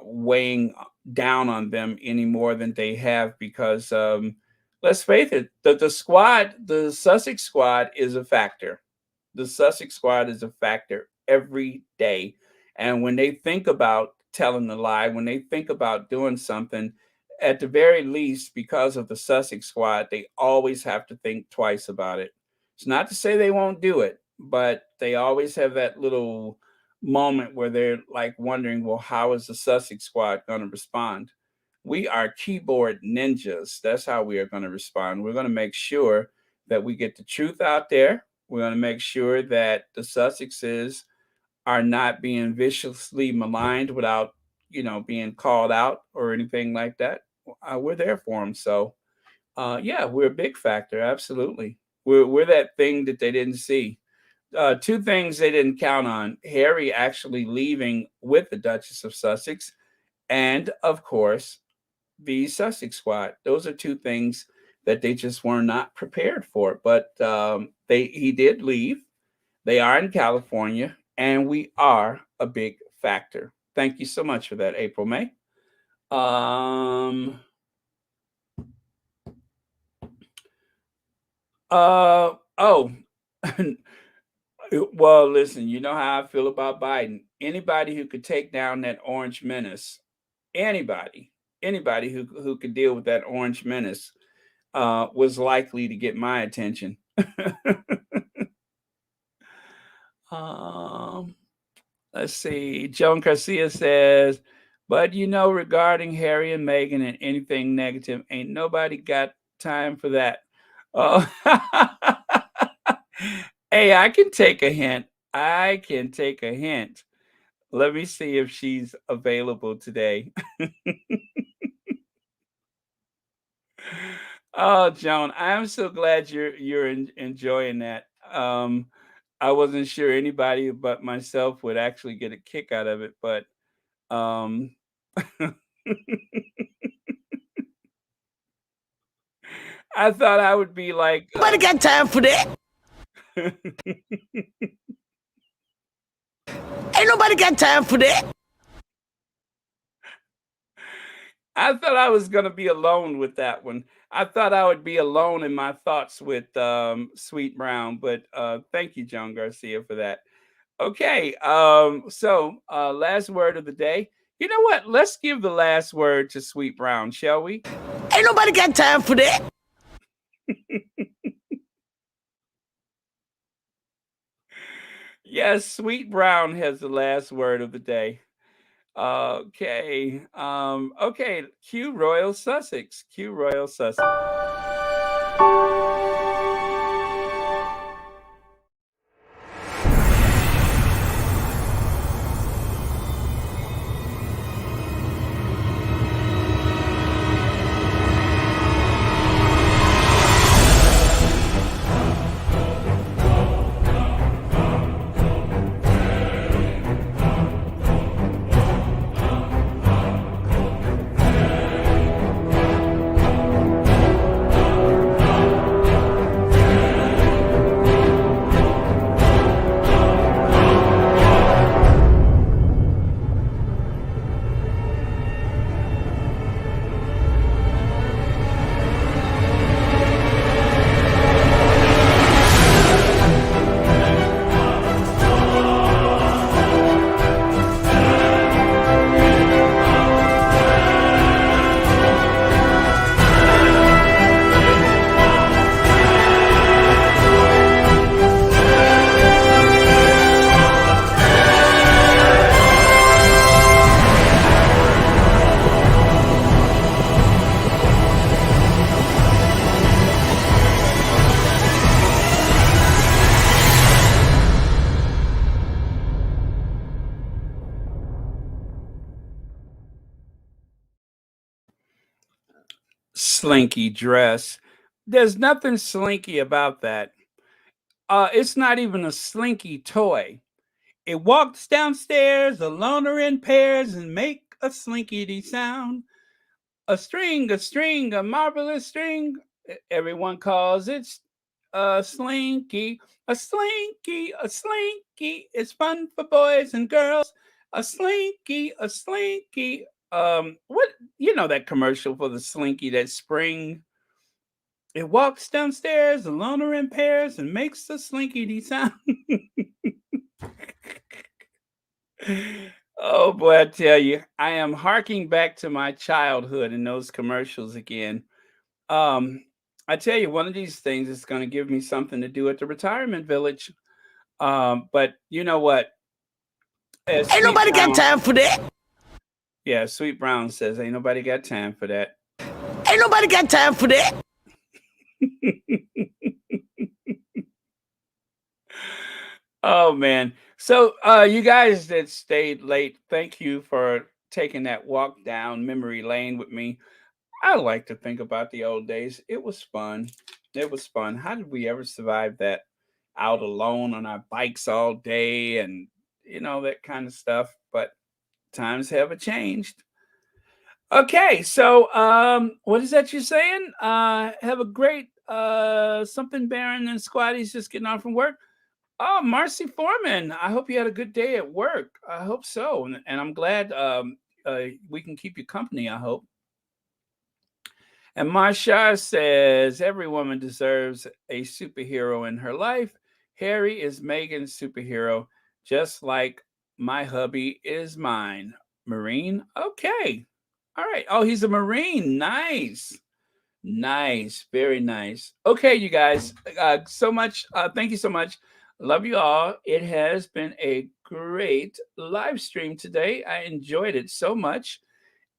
S1: weighing down on them any more than they have, because let's face it, the Sussex squad is a factor. The Sussex squad is a factor every day. And when they think about telling a lie, when they think about doing something, at the very least, because of the Sussex squad, they always have to think twice about it. It's not to say they won't do it, but they always have that little moment where they're like wondering, well, how is the Sussex squad going to respond? We are keyboard ninjas. That's how we are going to respond. We're going to make sure that we get the truth out there. We're going to make sure that the Sussexes are not being viciously maligned without, being called out or anything like that. We're there for them. So, yeah, we're a big factor. Absolutely. We're that thing that they didn't see. Two things they didn't count on: Harry actually leaving with the Duchess of Sussex, and of course, the Sussex squad. Those are two things that they just were not prepared for. But he did leave. They are in California, and we are a big factor. Thank you so much for that, April May. Um, oh, well, listen, you know how I feel about Biden. Anybody who could take down that orange menace, anybody, anybody who could deal with that orange menace, was likely to get my attention. um, let's see. Joan Garcia says, but regarding Harry and Meghan and anything negative, ain't nobody got time for that. Oh, hey, I can take a hint. I can take a hint. Let me see if she's available today. Oh, Joan, I'm so glad you're enjoying that. I wasn't sure anybody but myself would actually get a kick out of it, but um, I thought I would be like,
S3: Nobody got time for that. Ain't nobody got time for that.
S1: I thought I was going to be alone with that one. I thought I would be alone in my thoughts with Sweet Brown, but thank you, Joan Garcia, for that. Okay, so last word of the day. You know what? Let's give the last word to Sweet Brown, shall we?
S3: Ain't nobody got time for that.
S1: Yes, Sweet Brown has the last word of the day. Okay. Okay, cue Royal Sussex. Cue Royal Sussex. slinky dress. There's nothing slinky about that. It's not even a slinky toy. It walks downstairs alone or in pairs and make a slinkity sound. A string, a marvelous string. Everyone calls it a slinky, a slinky, a slinky. It's fun for boys and girls. A slinky, a slinky. What you know that commercial for the slinky that spring? It walks downstairs alone or in pairs and makes a slinkity sound. Oh boy, I tell you, I am harking back to my childhood and those commercials again. Um, I tell you, one of these things is going to give me something to do at the retirement village. But you know what?
S3: Ain't
S1: Sweet
S3: nobody got
S1: Brown,
S3: time for that.
S1: yeah, Sweet Brown says, "Ain't nobody got time for that."
S3: Ain't nobody got time for that.
S1: Oh man. So you guys that stayed late, thank you for taking that walk down memory lane with me. I like to think about the old days. It was fun. It was fun. How did we ever survive that out alone on our bikes all day and that kind of stuff? But times have changed. Okay, so what is that you're saying? Have a great something Baron and Squatty's just getting off from work. Oh, Marcy Foreman, I hope you had a good day at work. I hope so. And I'm glad we can keep you company, I hope. And Marsha says every woman deserves a superhero in her life. Harry is Meghan's superhero, just like my hubby is mine. Marine? Okay. All right. Oh, he's a Marine. Nice. Nice. Very nice. Okay, you guys. So much. Thank you so much. Love you all. It has been a great live stream today. I enjoyed it so much.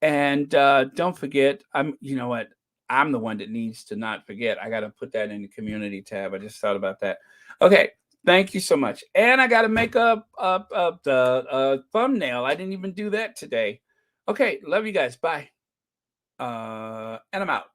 S1: And don't forget, you know what? I'm the one that needs to not forget. I got to put that in the community tab. I just thought about that. Okay. Thank you so much. And I got to make up the thumbnail. I didn't even do that today. Okay. Love you guys. Bye. And I'm out.